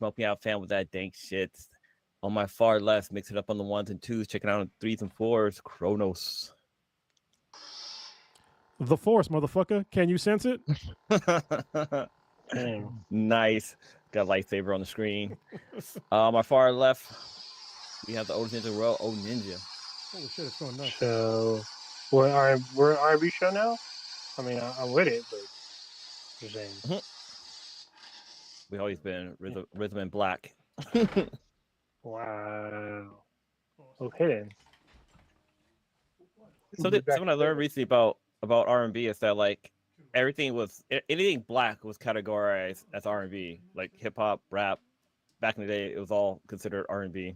Smoke me out, fan with that dank shit. On my far left, mix it up on the 1s and 2s, checking out on 3s and 4s. Kronos. The Force, motherfucker. Can you sense it? Nice. Got a lightsaber on the screen. My far left, we have the old Ninja Row. Oh, Ninja. Holy shit, it's going nuts. So, we're R&B show now? I mean, I'm with it, but just saying. We always been rhythm and black. Wow. Okay then. Something I learned recently about R&B is that like anything black was categorized as R&B, like hip hop, rap. Back in the day, it was all considered R&B.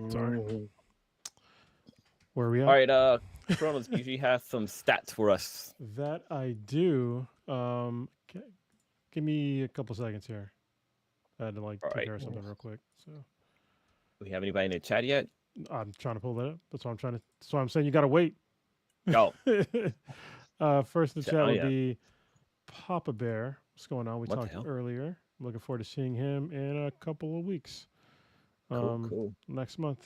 Sorry. Where are we at? All right, Kronos usually has some stats for us. That I do. Give me a couple seconds here. I had to take care of something real quick. So, do we have anybody in the chat yet? I'm trying to pull that up. That's what I'm saying you got to wait. Go. First in the chat will be Papa Bear. What's going on? We talked earlier. I'm looking forward to seeing him in a couple of weeks. Cool.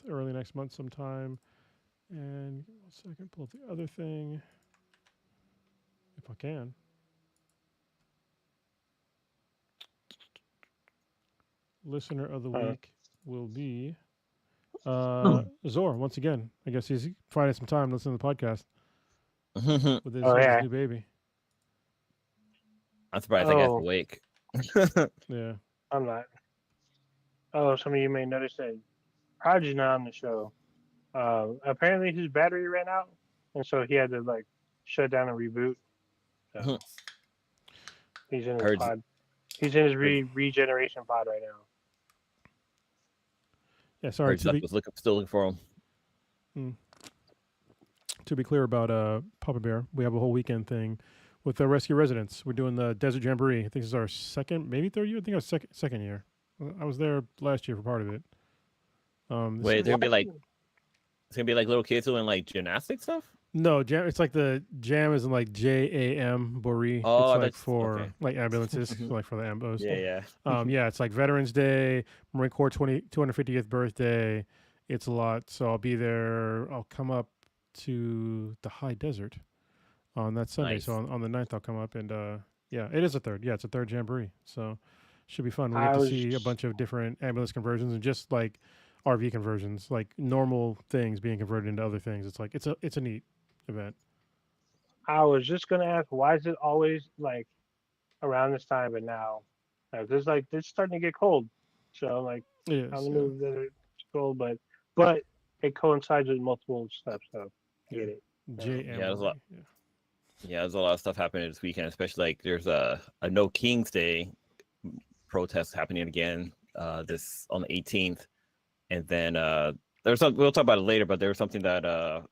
Early next month sometime. And give me 1 second, pull up the other thing. If I can. Listener of the week will be Zor, once again. I guess he's finding some time to listen to the podcast with his new baby. I'm surprised I got awake. Yeah. I'm not. Oh, some of you may notice that Prodigy's not on the show. Apparently his battery ran out, and so he had to shut down and reboot. So he's in his pod. He's in his regeneration pod right now. Yeah, sorry. Still looking for him. To be clear about Papa Bear, we have a whole weekend thing with the Rescue Residents. We're doing the Desert Jamboree. I think this is our second, maybe third year. I think it was second year. I was there last year for part of it. Wait, it's gonna be like little kids doing like gymnastic stuff? No, jam. It's like the jam is in like JAM Boree. Oh, it's like for like ambulances, like for the ambos. Yeah. Yeah, it's like Veterans Day, Marine Corps 250th birthday. It's a lot. So I'll be there. I'll come up to the high desert on that Sunday. Nice. So on the 9th, I'll come up and yeah, it is a third. Yeah, it's a third jamboree. So should be fun. We get to see a bunch of different ambulance conversions and just like RV conversions, like normal things being converted into other things. It's like it's a neat event. I was just gonna ask, why is it always like around this time? But now, it's starting to get cold. So like, it is, on the move, it's cold, but it coincides with multiple stuff. So you get it. There's a lot of stuff happening this weekend, especially like there's a No King's Day protest happening again this on the 18th, and then we'll talk about it later, but there's something that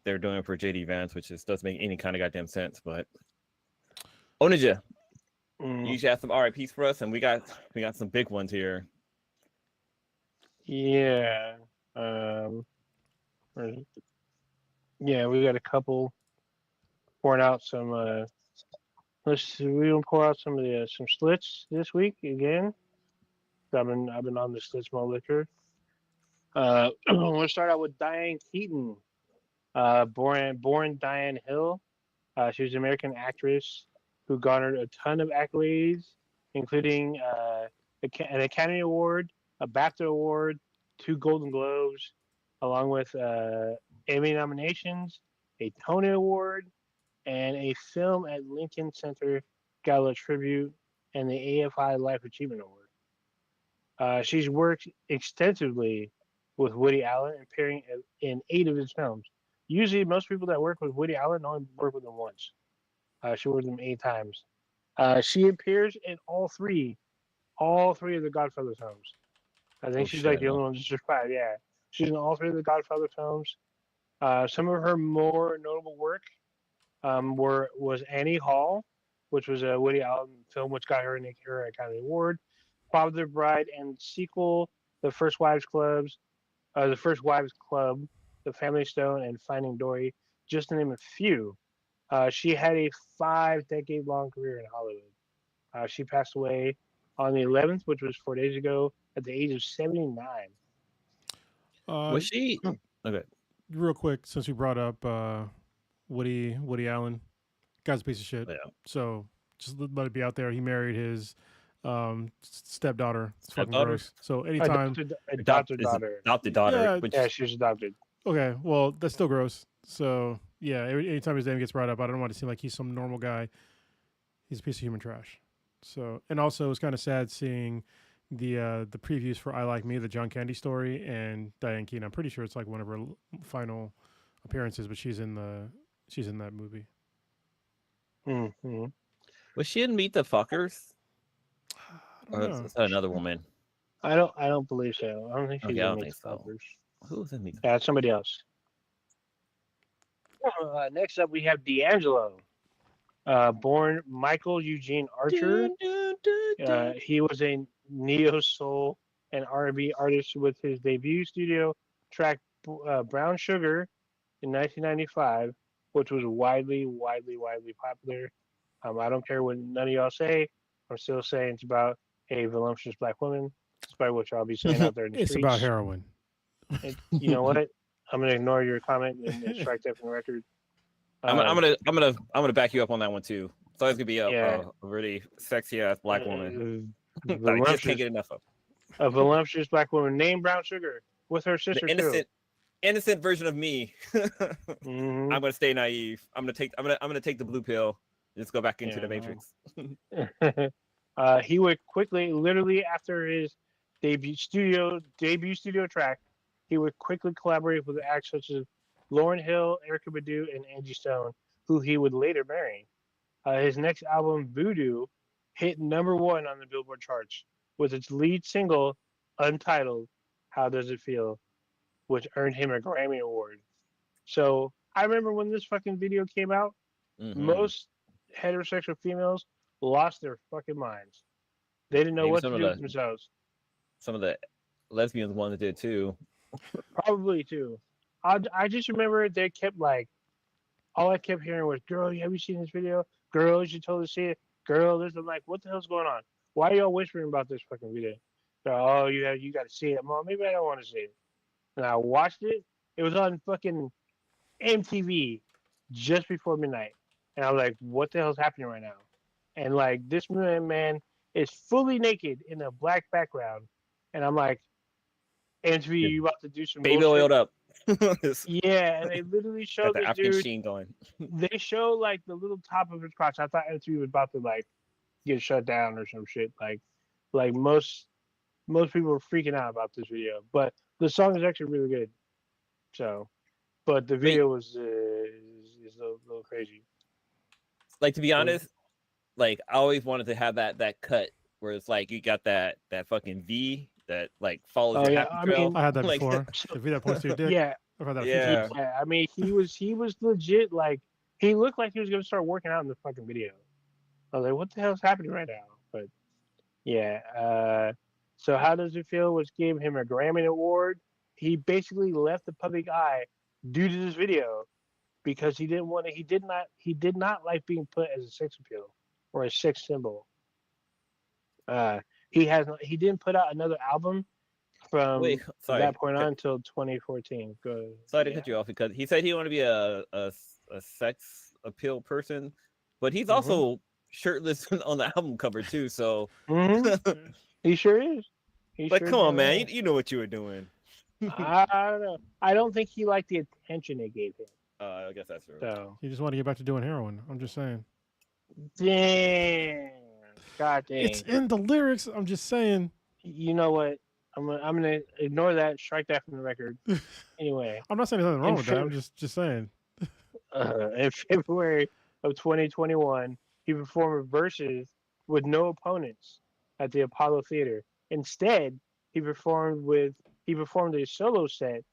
they're doing for JD Vance, which doesn't make any kind of goddamn sense. But Onija, you usually have some RIPs for us, and we got some big ones here. Yeah. Yeah, we got a couple pouring out some. We're gonna pour out some of the some slits this week again. I've been on the slits malt liquor. We'll start out with Diane Keaton. Born Diane Hill. She was an American actress who garnered a ton of accolades, including an Academy Award, a BAFTA Award, 2 Golden Globes, along with Emmy nominations, a Tony Award, and a film at Lincoln Center Gala Tribute, and the AFI Life Achievement Award. She's worked extensively with Woody Allen, appearing in 8 of his films. Usually, most people that work with Woody Allen only work with him once. She worked with him 8 times. She appears in all three of the Godfather films. I think she's like the only one just 5. Yeah, she's in all 3 of the Godfather films. Some of her more notable work was Annie Hall, which was a Woody Allen film, which got her an Academy Award. Father Bride and sequel, The First Wives Club, The Family Stone, and Finding Dory, just to name a few. She had a 5-decade-long career in Hollywood. She passed away on the 11th, which was 4 days ago, at the age of 79. Was she okay? Real quick, since we brought up Woody Allen, guy's a piece of shit. Yeah. So just let it be out there. He married his stepdaughter. It's fucking Stepdaughter? gross. So anytime, Adopted daughter. Adopted daughter. Yeah. Which, Yeah, she was adopted. okay, well that's still gross. So yeah, anytime his name gets brought up, I don't want to seem like he's some normal guy. He's a piece of human trash. So, and also it's kind of sad seeing the previews for I Like Me, the John Candy story, and Diane Keaton. I'm pretty sure it's like one of her final appearances, but she's in that movie. Mm-hmm. was she in Meet the Fuckers? I Or don't is know. that another woman? I don't believe so. I don't think she's Okay, I in don't Meet think the so. Fuckers. Who was in Meet the Yeah, it's somebody else. Next up, we have D'Angelo. Born Michael Eugene Archer. He was a neo soul and R&B artist with his debut studio track "Brown Sugar" in 1995, which was widely popular. I don't care what none of y'all say. I'm still saying it's about a voluptuous black woman, despite what y'all be saying out there in the It's streets. about heroin. You know what? I'm gonna ignore your comment and strike that from the record. I'm gonna back you up on that one too. It's always gonna be a really sexy ass black woman that I just can't get enough of. A voluptuous black woman named Brown Sugar with her sister The innocent version of me. Mm-hmm. I'm gonna stay naive. I'm gonna take the blue pill. Just go back into the Matrix. He would quickly, literally after his debut studio track, he would quickly collaborate with acts such as Lauryn Hill, Erykah Badu, and Angie Stone, who he would later marry. His next album, Voodoo, hit #1 on the Billboard charts with its lead single, untitled "How Does It Feel," which earned him a Grammy Award. So I remember when this fucking video came out, most heterosexual females lost their fucking minds. They didn't know what to do with themselves. Some of the lesbians ones did too. Probably too. I just remember they kept like, all I kept hearing was, "Girl, have you seen this video? Girl, you should totally see it. Girl, this." I'm like, what the hell's going on? Why are y'all whispering about this fucking video? They're, "Oh, you got to see it." Mom, maybe I don't want to see it. And I watched it. It was on fucking MTV just before midnight. And I was like, what the hell's happening right now? And like, this man is fully naked in a black background. And I'm like, MTV, you about to do some baby bullshit? oiled up. Yeah, and they literally show the this African dude. sheen going. They show like the little top of his crotch. I thought MTV was about to like get shut down or some shit. Like most people were freaking out about this video, but the song is actually really good. So, but the video was is a little crazy. Like, to be honest, like I always wanted to have that cut where it's like you got that fucking V that like follows your happy trail. I had that like, before. The V that points to your dick. Yeah. I've had that. Yeah. Yeah. I mean, he was legit. Like, he looked like he was gonna start working out in the fucking video. I was like, what the hell's happening right now? But yeah. So How Does It Feel was gave him a Grammy Award. He basically left the public eye due to this video because he didn't want to. He did not like being put as a sex appeal or a sex symbol. He didn't put out another album from that point on until 2014. Sorry to cut you off because he said he wanted to be a sex appeal person, but he's also shirtless on the album cover too. So he sure is. Come on, man, you know what you were doing. I don't know. I don't think he liked the attention they gave him. I guess that's true. So he just wanted to get back to doing heroin. I'm just saying. Damn. God dang. It's in the lyrics. I'm just saying. You know what? I'm gonna ignore that. Strike that from the record. Anyway, I'm not saying there's nothing wrong with that. I'm just saying. In February of 2021, he performed Verses with no opponents at the Apollo Theater. Instead, he performed a solo set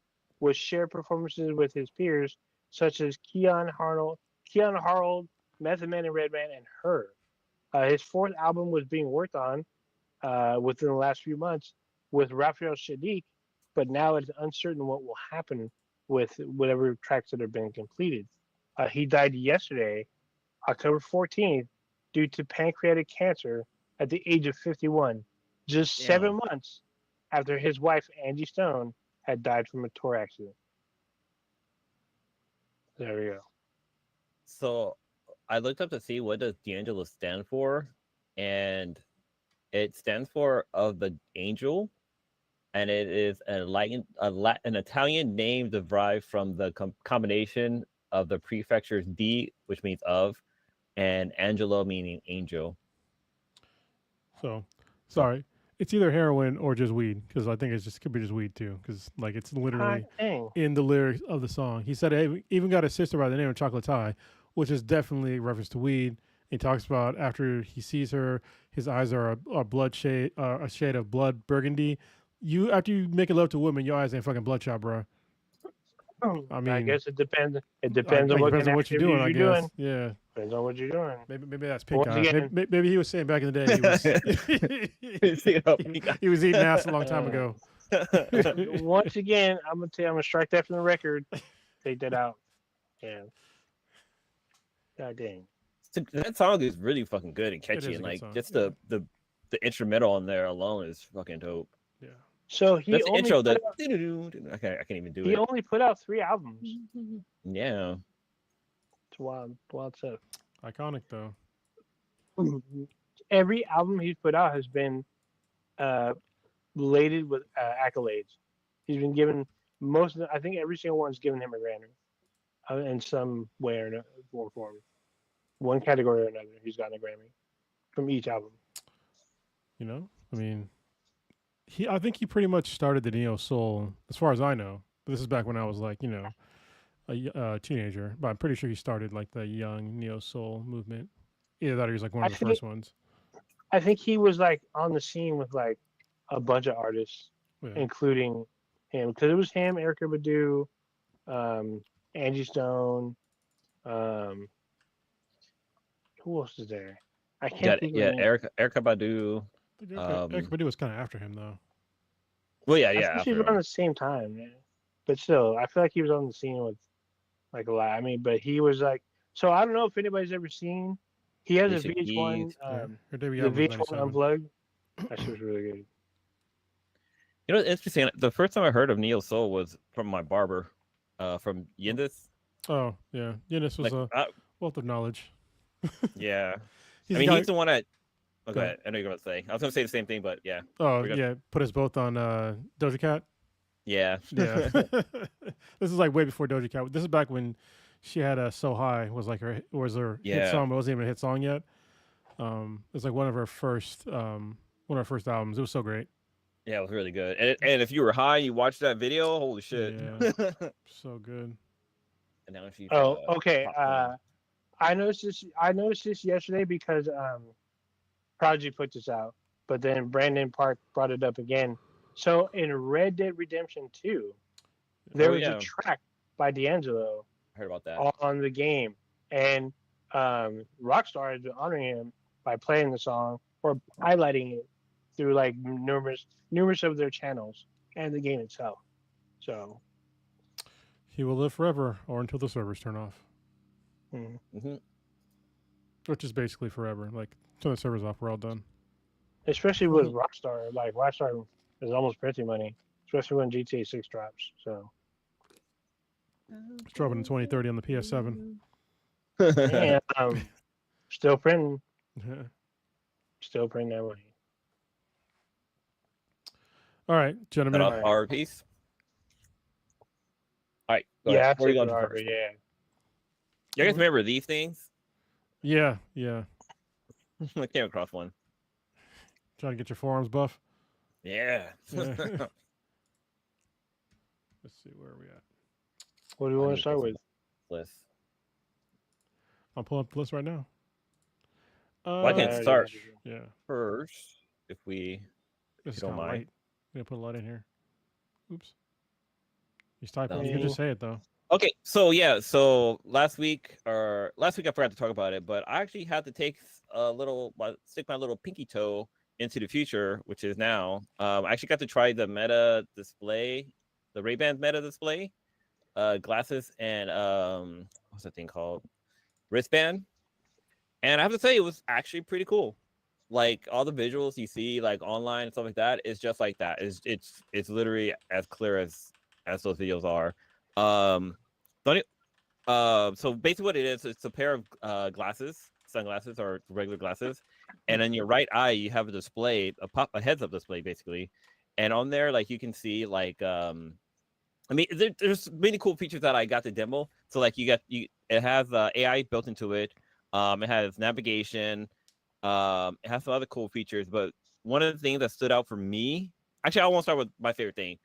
with shared performances with his peers such as Keon Harold, Method Man and Redman, and Her. His fourth album was being worked on within the last few months with Raphael Sadiq, but now it's uncertain what will happen with whatever tracks that have been completed. He died yesterday, October 14th, due to pancreatic cancer at the age of 51, just 7 months after his wife, Angie Stone, had died from a tour accident. There we go. So I looked up to see what does D'Angelo stand for, and it stands for of the angel, and it is an Italian name derived from the combination of the prefixures D, which means of, and Angelo meaning angel. So, sorry, it's either heroin or just weed, because I think could be just weed too, because like it's literally in the lyrics of the song. He said he even got a sister by the name of Chocolate Tie, which is definitely a reference to weed. He talks about after he sees her, his eyes are a shade of blood burgundy. After you make love to a woman, your eyes ain't fucking bloodshot, bro. I mean, I guess it depends. It depends on what you're doing. I guess. Yeah. Depends on what you're doing. Maybe that's pink eye. Maybe he was saying back in the day he was eating ass a long time ago. Once again, I'm gonna strike that from the record. Take that out. Yeah. God dang. That song is really fucking good and catchy, and like just the instrumental on there alone is fucking dope. Yeah. So he that's the only intro. I can't even do it. He only put out 3 albums. Yeah. It's wild stuff. Iconic though. Every album he's put out has been laden with accolades. He's been given I think every single one's given him a Grammy in some way or form. One category or another, he's gotten a Grammy from each album. You know, I mean, I think he pretty much started the neo soul, as far as I know. But this is back when I was like, a teenager. But I'm pretty sure he started like the young neo soul movement. Either that or he was like one of the first ones. I think he was like on the scene with like a bunch of artists, including him, because it was him, Erykah Badu, Angie Stone. Who else is there? I can't think of Erykah Badu. Erykah Badu was kind of after him though. Well, yeah. I think she was around the same time, but still, I feel like he was on the scene with like a lot. I mean, but he was like, so I don't know if anybody's ever seen. He has a VH1, the VH1 Unplugged. That shit was really good. You know, it's interesting. The first time I heard of neo soul was from my barber, from Yindis. Oh yeah, Yindis was a wealth of knowledge. Yeah, he's the one that. Oh, go ahead. I know you're going to say. I was going to say the same thing, but yeah. Oh yeah, put us both on Doja Cat. Yeah. This is like way before Doja Cat. This is back when she had "So High" was like her hit song, but it wasn't even a hit song yet. It was like one of her first albums. It was so great. Yeah, it was really good. And if you were high, you watched that video. Holy shit! Yeah. So good. And now she. Okay. I noticed this yesterday because Prodigy put this out, but then Brandon Park brought it up again. So in Red Dead Redemption 2, there was a track by D'Angelo. I heard about that on the game, and Rockstar has been honoring him by playing the song or highlighting it through like numerous of their channels and the game itself. So he will live forever, or until the servers turn off. Mm-hmm. Which is basically forever. Like, turn the servers off, we're all done. Especially with Rockstar. Like, Rockstar is almost printing money, especially when GTA 6 drops. So it's dropping in 2030 on the PS7. And still printing. Still printing that money. All right, gentlemen. Our piece. All right. Yeah, where are you going first? Yeah. You guys remember these things? Yeah. I came across one. Trying to get your forearms buff? Yeah. Let's see, where are we at? What do you want to start with? List. I'll pull up the list right now. Well, I can start first if you don't mind. Right. I'm going to put a lot in here. Oops. He's typing. You can just say it, though. Okay, so last week I forgot to talk about it, but I actually had to stick my little pinky toe into the future, which is now. I actually got to try the Meta display, the Ray-Ban Meta display, glasses, and what's that thing called? Wristband. And I have to say, it was actually pretty cool. Like all the visuals you see like online and stuff like that is just like that. It's literally as clear as those videos are. The only, so basically what it is, it's a pair of glasses, sunglasses or regular glasses, and in your right eye you have a display, a heads-up display basically, and on there like you can see like I mean there's many cool features that I got to demo. So like it has AI built into it. It has navigation. It has some other cool features, but one of the things that stood out for me, actually, I won't start with my favorite thing.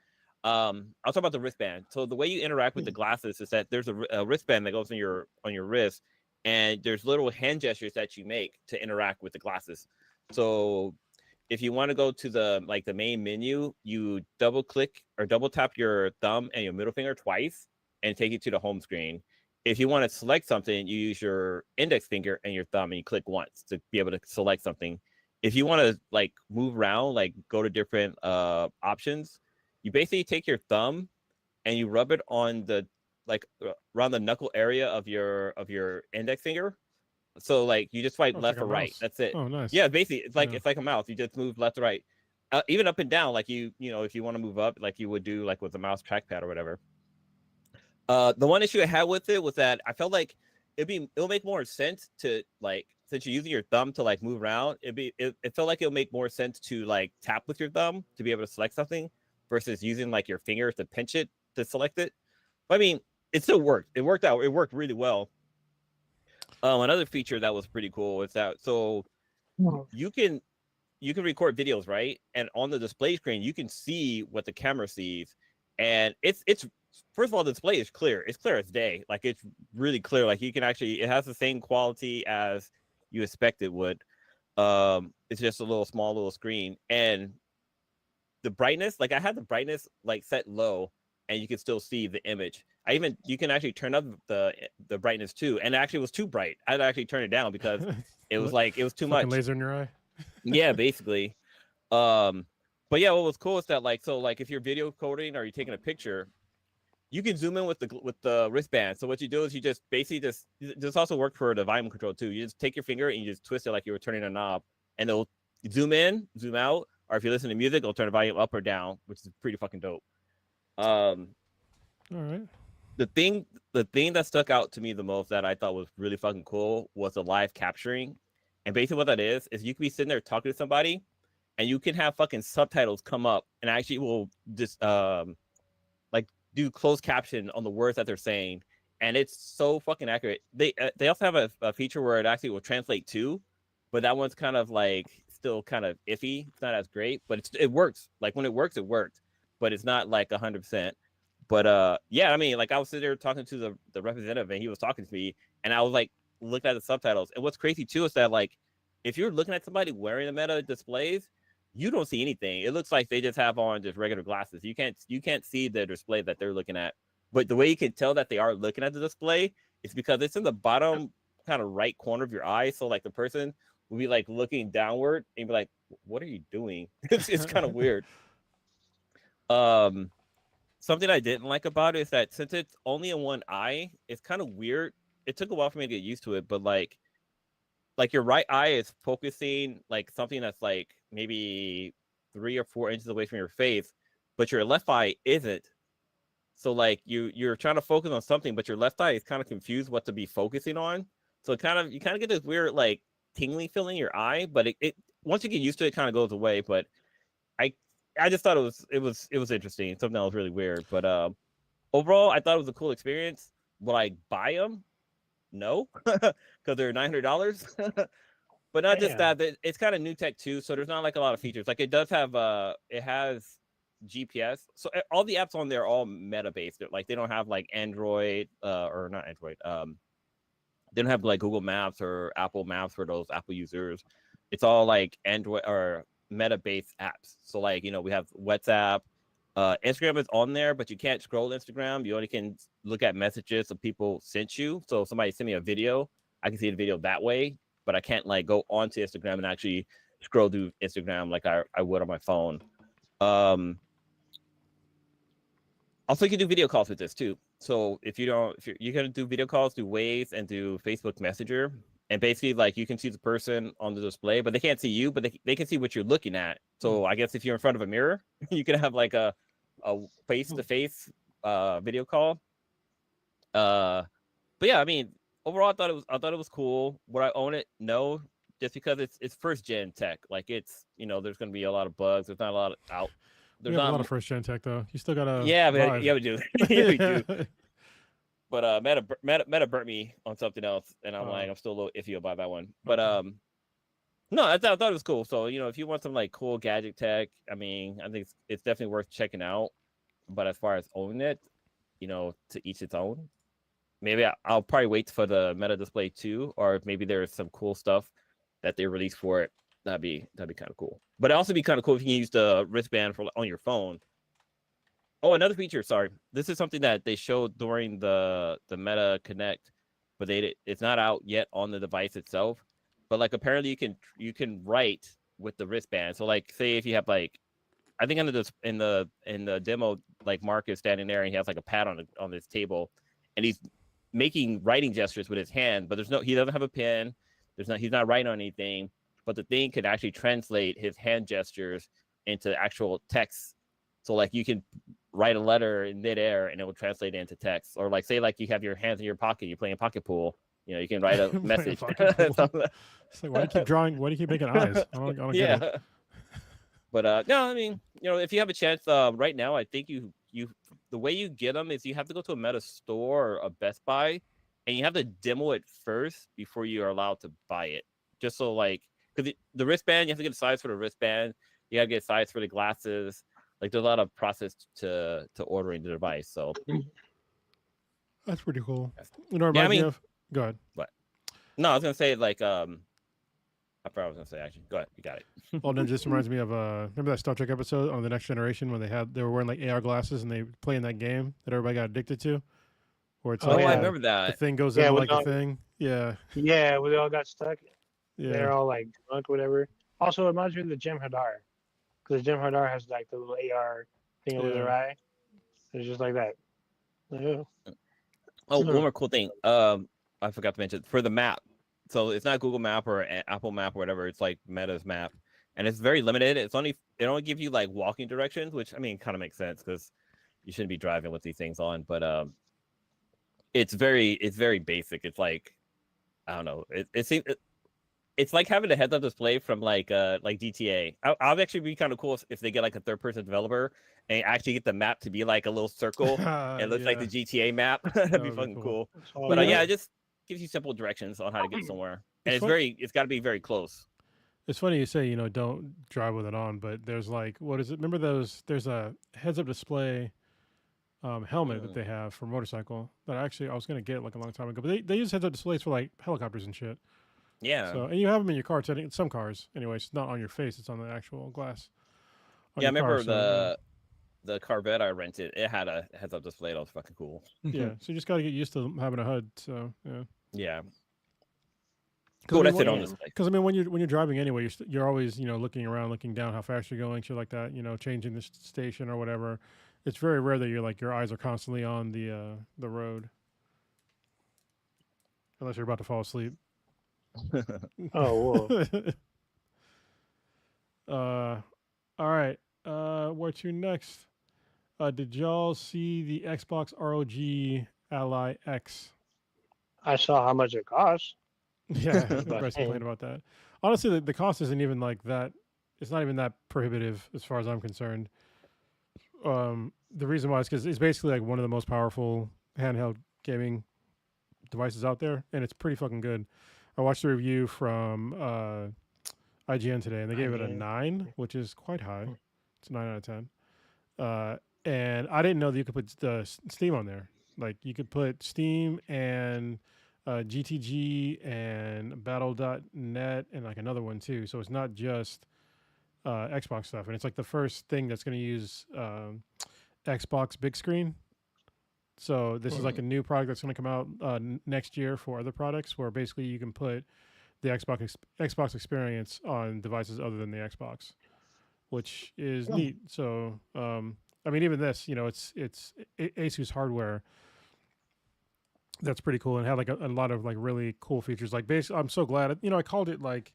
I'll talk about the wristband. So the way you interact with the glasses is that there's a wristband that goes on your wrist, and there's little hand gestures that you make to interact with the glasses. So if you want to go to the main menu, you double click or double tap your thumb and your middle finger twice, and take you to the home screen. If you want to select something, you use your index finger and your thumb, and you click once to be able to select something. If you want to like move around, like go to different options, you basically take your thumb and you rub it on the around the knuckle area of your index finger. So like you just swipe left like or right. That's it. Oh, nice. Yeah, basically it's like a mouse. You just move left or right, even up and down. Like if you want to move up, like you would do like with a mouse trackpad or whatever. The one issue I had with it was that I felt like it'll make more sense to like, since you're using your thumb to like move around, it felt like it'll make more sense to like tap with your thumb to be able to select something versus using like your finger to pinch it to select it. But I mean, it still worked. It worked out. It worked really well. Another feature that was pretty cool is that you can record videos, right? And on the display screen, you can see what the camera sees, and it's first of all, the display is clear. It's clear as day. Like it's really clear. Like you can actually, it has the same quality as you expect it would. It's just a small screen, and the brightness, like I had the brightness like set low, and you can still see the image. You can actually turn up the brightness too, and it actually was too bright. I'd actually turn it down because it was too much. Laser in your eye. Yeah, basically. But yeah, what was cool is that like if you're video coding or you're taking a picture, you can zoom in with the wristband. So what you do is you just basically this also worked for the volume control too. You just take your finger and you just twist it like you were turning a knob, and it'll zoom in, zoom out, or if you listen to music, it'll turn the volume up or down, which is pretty fucking dope. All right. The thing that stuck out to me the most that I thought was really fucking cool was the live capturing. And basically what that is you can be sitting there talking to somebody, and you can have fucking subtitles come up, and actually will just like do closed caption on the words that they're saying, and it's so fucking accurate. They also have a feature where it actually will translate too, but that one's kind of like still kind of iffy. It's not as great, but it works. Like when it works, it worked, but it's not like 100%. But yeah, I mean, like I was sitting there talking to the representative, and he was talking to me, and I was like looking at the subtitles. And what's crazy too is that like if you're looking at somebody wearing the Meta displays, you don't see anything. It looks like they just have on just regular glasses. You can't see the display that they're looking at. But the way you can tell that they are looking at the display is because it's in the bottom kind of right corner of your eye. So like the person will be like looking downward and be like, "What are you doing?" It's kind of weird. Something I didn't like about it is that since it's only in one eye, it's kind of weird. It took a while for me to get used to it, but like your right eye is focusing like something that's like maybe 3 or 4 inches away from your face, but your left eye isn't. So like you're trying to focus on something, but your left eye is kind of confused what to be focusing on. So you kind of get this weird like tingling feeling in your eye, but it once you get used to it, kind of goes away. But I just thought it was interesting, something that was really weird. But overall, I thought it was a cool experience. Will I buy them? No, because they're $900. But not just that, it's kind of new tech too, so there's not like a lot of features. Like it does have it has GPS, so all the apps on there are all Meta based. Like they don't have like Android or not Android. They don't have like Google Maps or Apple Maps for those Apple users. It's all like Android or Meta based apps. So like we have WhatsApp. Instagram is on there, but you can't scroll Instagram. You only can look at messages of people sent you. So if somebody sent me a video, I can see the video that way, but I can't like go onto Instagram and actually scroll through Instagram like I would on my phone. Also, you can do video calls with this too. So if you're gonna do video calls, do Waves and do Facebook Messenger, and basically like you can see the person on the display, but they can't see you, but they can see what you're looking at. So I guess if you're in front of a mirror, you can have like a face-to-face video call. But yeah, I mean, overall, I thought it was cool. Would I own it? No, just because it's first gen tech. Like it's there's going to be a lot of bugs. There's not a lot of out. We There's have a not lot of first gen tech though. You still gotta yeah, Vive. yeah, we do. Yeah, we do. But Meta burnt me on something else, and I'm still a little iffy about that one. But no, I thought it was cool. So if you want some like cool gadget tech, I mean, I think it's definitely worth checking out. But as far as owning it, to each its own. Maybe I'll probably wait for the Meta Display 2, or if maybe there's some cool stuff that they release for it. That'd be kind of cool. But it'd also be kind of cool if you can use the wristband on your phone. Oh, another feature. Sorry, this is something that they showed during the Meta Connect, but it's not out yet on the device itself. But like apparently you can write with the wristband. So like say if you have like, I think in the demo, like Mark is standing there and he has like a pad on this table, and he's making writing gestures with his hand, but he doesn't have a pen. He's not writing on anything, but the thing can actually translate his hand gestures into actual text. So like you can write a letter in midair and it will translate it into text. Or like say like you have your hands in your pocket, you're playing pocket pool, you can write a message. It's like, why do you keep drawing? Why do you keep making eyes? I don't get it. But no, I mean, if you have a chance, right now, I think you the way you get them is you have to go to a Meta store or a Best Buy, and you have to demo it first before you are allowed to buy it. Just so like, because the wristband, you have to get a size for the wristband, you gotta get a size for the glasses. Like, there's a lot of process to ordering the device. So that's pretty cool. Yeah, I mean, go ahead. What? No, I was gonna say like I forgot what I was gonna say. Actually, go ahead. You got it. Well, then it just reminds me of remember that Star Trek episode on The Next Generation when they were wearing like AR glasses and they playing that game that everybody got addicted to, where it's I remember that the thing goes into like a thing. Yeah. Yeah, we all got stuck. Yeah. They're all like drunk, or whatever. Also, it reminds me of the Gem Hadar, because Gem Hadar has like the little AR thing over their eye. It's just like that. Oh, one more cool thing. I forgot to mention for the map. So it's not Google Map or Apple Map or whatever. It's like Meta's map, and it's very limited. It only gives you like walking directions, which I mean kind of makes sense because you shouldn't be driving with these things on. But it's very basic. It's like I don't know. It's like having a heads-up display from like GTA. I'll actually be kind of cool if they get like a third-person developer and actually get the map to be like a little circle. It looks like the GTA map. That'd be fucking cool. But yeah, it just gives you simple directions on how to get somewhere, and it's got to be very close. It's funny you say don't drive with it on, but there's like what is it? Remember there's a heads-up display helmet that they have for motorcycle that I was gonna get like a long time ago, but they use heads-up displays for like helicopters and shit. Yeah. So and you have them in your car. Some cars, anyway. It's not on your face; it's on the actual glass. Yeah, I remember the Corvette I rented. It had a heads-up display. That was fucking cool. Yeah, so you just got to get used to having a HUD. So yeah. Yeah. Cool. That's it on display. Because I mean, when you're driving anyway, you're always looking around, looking down, how fast you're going, shit like that. Changing the station or whatever. It's very rare that your eyes are constantly on the road, unless you're about to fall asleep. Oh, whoa. All right. Where to next? Did y'all see the Xbox ROG Ally X? I saw how much it costs. Yeah, everybody's complaining about that. Honestly, the cost isn't even like that. It's not even that prohibitive as far as I'm concerned. The reason why is because it's basically like one of the most powerful handheld gaming devices out there, and it's pretty fucking good. I watched a review from IGN today, and they gave it a 9, which is quite high. It's a 9 out of 10. And I didn't know that you could put Steam on there. Like, you could put Steam and GTG and Battle.net and like another one too. So it's not just Xbox stuff. And it's like the first thing that's going to use Xbox big screen. So this is like a new product that's going to come out next year for other products, where basically you can put the Xbox experience on devices other than the Xbox, which is neat. So I mean, even this, it's Asus hardware. That's pretty cool, and had like a lot of like really cool features. Like, basically, I'm so glad. I called it like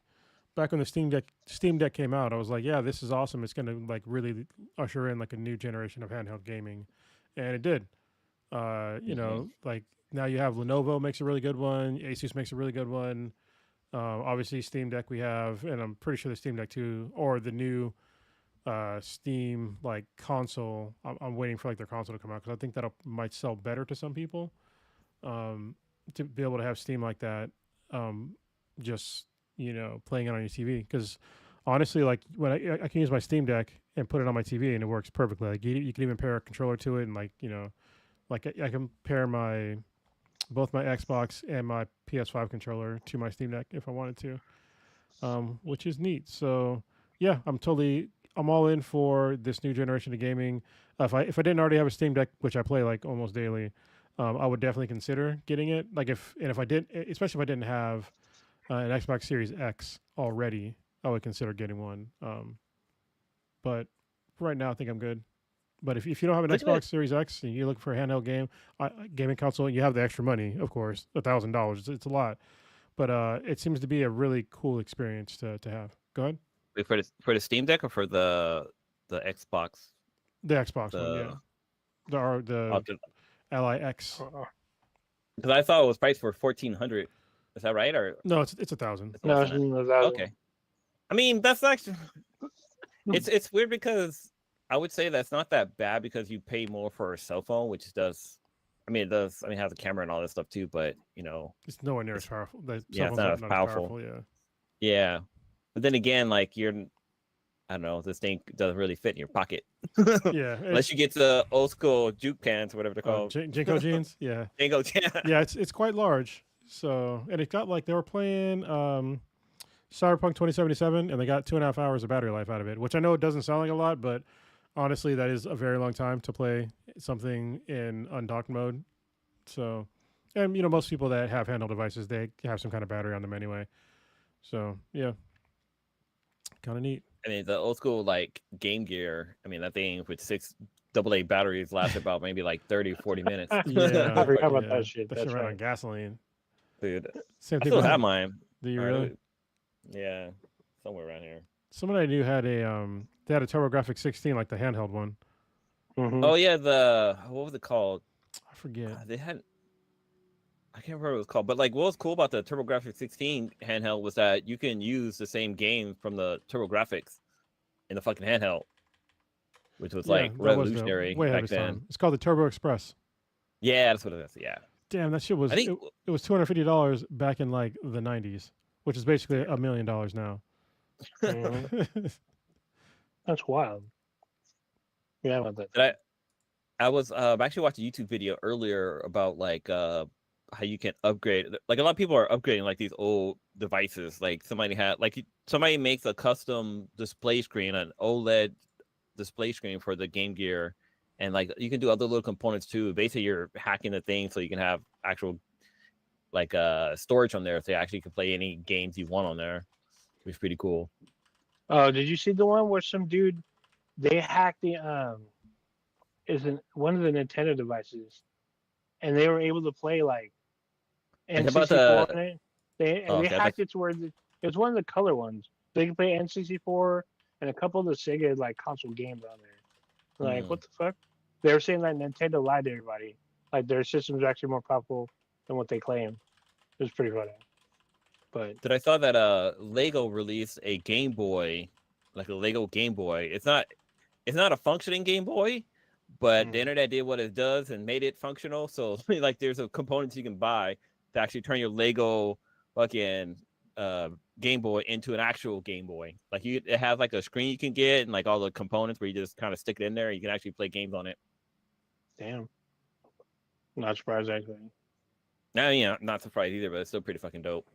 back when the Steam Deck came out. I was like, yeah, this is awesome. It's gonna like really usher in like a new generation of handheld gaming, and it did. Like now you have Lenovo makes a really good one. Asus makes a really good one. Obviously, Steam Deck we have, and I'm pretty sure the Steam Deck 2 or the new Steam like console. I'm waiting for like their console to come out because I think that might sell better to some people. To be able to have Steam like that, just playing it on your TV. Because honestly, like when I can use my Steam Deck and put it on my TV and it works perfectly. Like you can even pair a controller to it, and like like I can pair both my Xbox and my PS5 controller to my Steam Deck if I wanted to, which is neat. So yeah, I'm all in for this new generation of gaming. If I didn't already have a Steam Deck, which I play like almost daily, I would definitely consider getting it. Like if I did, especially if I didn't have an Xbox Series X already, I would consider getting one. But right now, I think I'm good. But if you don't have an Look at Xbox it. Series X and you're looking for a handheld gaming console, and you have the extra money, of course, $1,000. It's a lot, but it seems to be a really cool experience to have. Go ahead. Wait, for the Steam Deck or for the Xbox? The Xbox one, yeah. The Because LIX. I thought it was priced for 1,400. Is that right? Or No, it's 1,000. it's No, less it's than that? 1,000. Okay. I mean, that's actually it's weird because I would say that's not that bad because you pay more for a cell phone, which does. I mean, it does. I mean, it has a camera and all this stuff too, but It's nowhere near as powerful. The yeah, cell it's phone's not as not as powerful. powerful. Yeah. Yeah, but then again, like I don't know, this thing doesn't really fit in your pocket. Yeah. Unless you get the old school juke pants, or whatever they're called. Jinko jeans. Yeah. Jingo, Yeah. It's quite large. So, and it got like they were playing Cyberpunk 2077, and they got 2.5 hours of battery life out of it, which I know it doesn't sound like a lot, but honestly, that is a very long time to play something in undocked mode. So, and most people that have handheld devices, they have some kind of battery on them anyway. So, yeah, kind of neat. I mean, the old school like Game Gear. I mean, that thing with 6 AA batteries lasts about maybe like 30, 40 minutes. Yeah, I forgot about yeah. that shit. That That's shit ran right. on gasoline. Dude, Same I thing still with have mine. Do you Or, really? Yeah, somewhere around here. Someone I knew had they had a TurboGrafx 16, like the handheld one. Mm-hmm. Oh yeah, what was it called? I forget. They had. I can't remember what it was called, but like what was cool about the TurboGrafx 16 handheld was that you can use the same game from the TurboGrafx in the fucking handheld, which was like that was revolutionary way ahead of back its then. time. It's called the Turbo Express. Yeah, that's what it is. Yeah. Damn, that shit was I think it was $250 back in like the 90s, which is basically $1 million now. Mm-hmm. That's wild. Yeah, about that. I was actually watching a YouTube video earlier about like how you can upgrade. Like a lot of people are upgrading like these old devices. Like somebody makes a custom display screen, an OLED display screen for the Game Gear, and like you can do other little components too. Basically, you're hacking the thing so you can have actual like storage on there, so you actually can play any games you want on there, which is pretty cool. Oh, did you see the one where some dude they hacked the one of the Nintendo devices, and they were able to play like N64 on it. They hacked it to where it was one of the color ones. They could play N64 and a couple of the Sega like console games on there. Like what the fuck? They were saying that Nintendo lied to everybody. Like their system's actually more powerful than what they claim. It was pretty funny. But I saw that Lego released a Game Boy, like a Lego Game Boy. It's not a functioning Game Boy, but the internet did what it does and made it functional. So like there's a components you can buy to actually turn your Lego fucking Game Boy into an actual Game Boy. Like it has like a screen you can get and like all the components where you just kind of stick it in there and you can actually play games on it. Damn. Not surprised actually. Now, yeah, not surprised either, but it's still pretty fucking dope.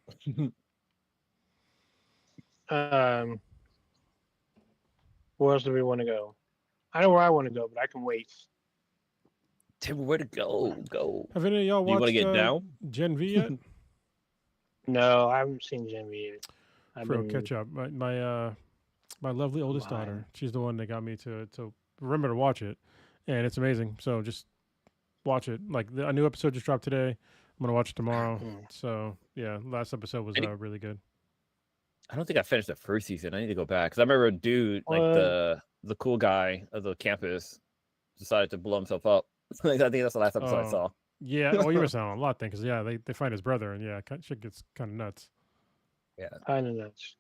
Where else do we want to go? I know where I want to go, but I can wait. Tell me where to go. Have any of y'all watched you want to get down? Gen V yet? No, I haven't seen Gen V yet. Catch up. My lovely oldest daughter. She's the one that got me to remember to watch it, and it's amazing. So just watch it. Like a new episode just dropped today. gonna watch it tomorrow. So yeah, last episode was really good. I don't think I finished the first season. I need to go back because I remember a dude like the cool guy of the campus decided to blow himself up. I think that's the last episode I saw. Yeah, well, you were saying a lot then, because yeah, they find his brother, and yeah, shit gets kind of nuts. Yeah, kind of nuts.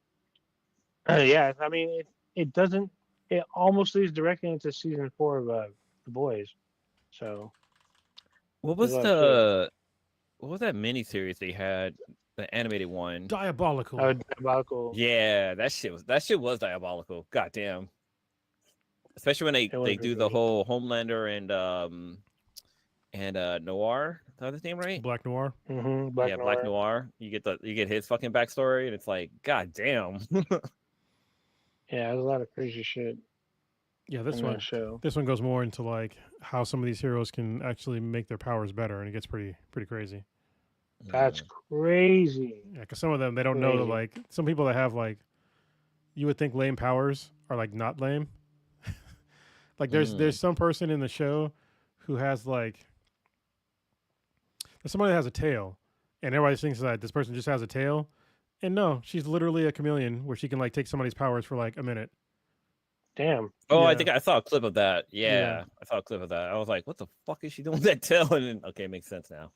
Yeah, I mean, it doesn't. It almost leads directly into season 4 of The Boys. So, what was that miniseries they had? The animated one. Diabolical. Diabolical. Yeah, that shit was diabolical. Goddamn. Especially when they do the whole Homelander and Noir. Is that his name, right? Black Noir. Mm-hmm. Black Noir. You get his fucking backstory, and it's like, god damn. Yeah, there's a lot of crazy shit. Yeah, this one goes more into like how some of these heroes can actually make their powers better, and it gets pretty crazy. That's crazy. Yeah, because some of them they don't know that, like, some people that have like you would think lame powers are like not lame. Like there's some person in the show who has like there's somebody that has a tail, and everybody thinks that this person just has a tail, and no, she's literally a chameleon where she can like take somebody's powers for like a minute. Damn. Oh, yeah. I think I saw a clip of that. Yeah, I saw a clip of that. I was like, what the fuck is she doing with that tail? And then, okay, it makes sense now.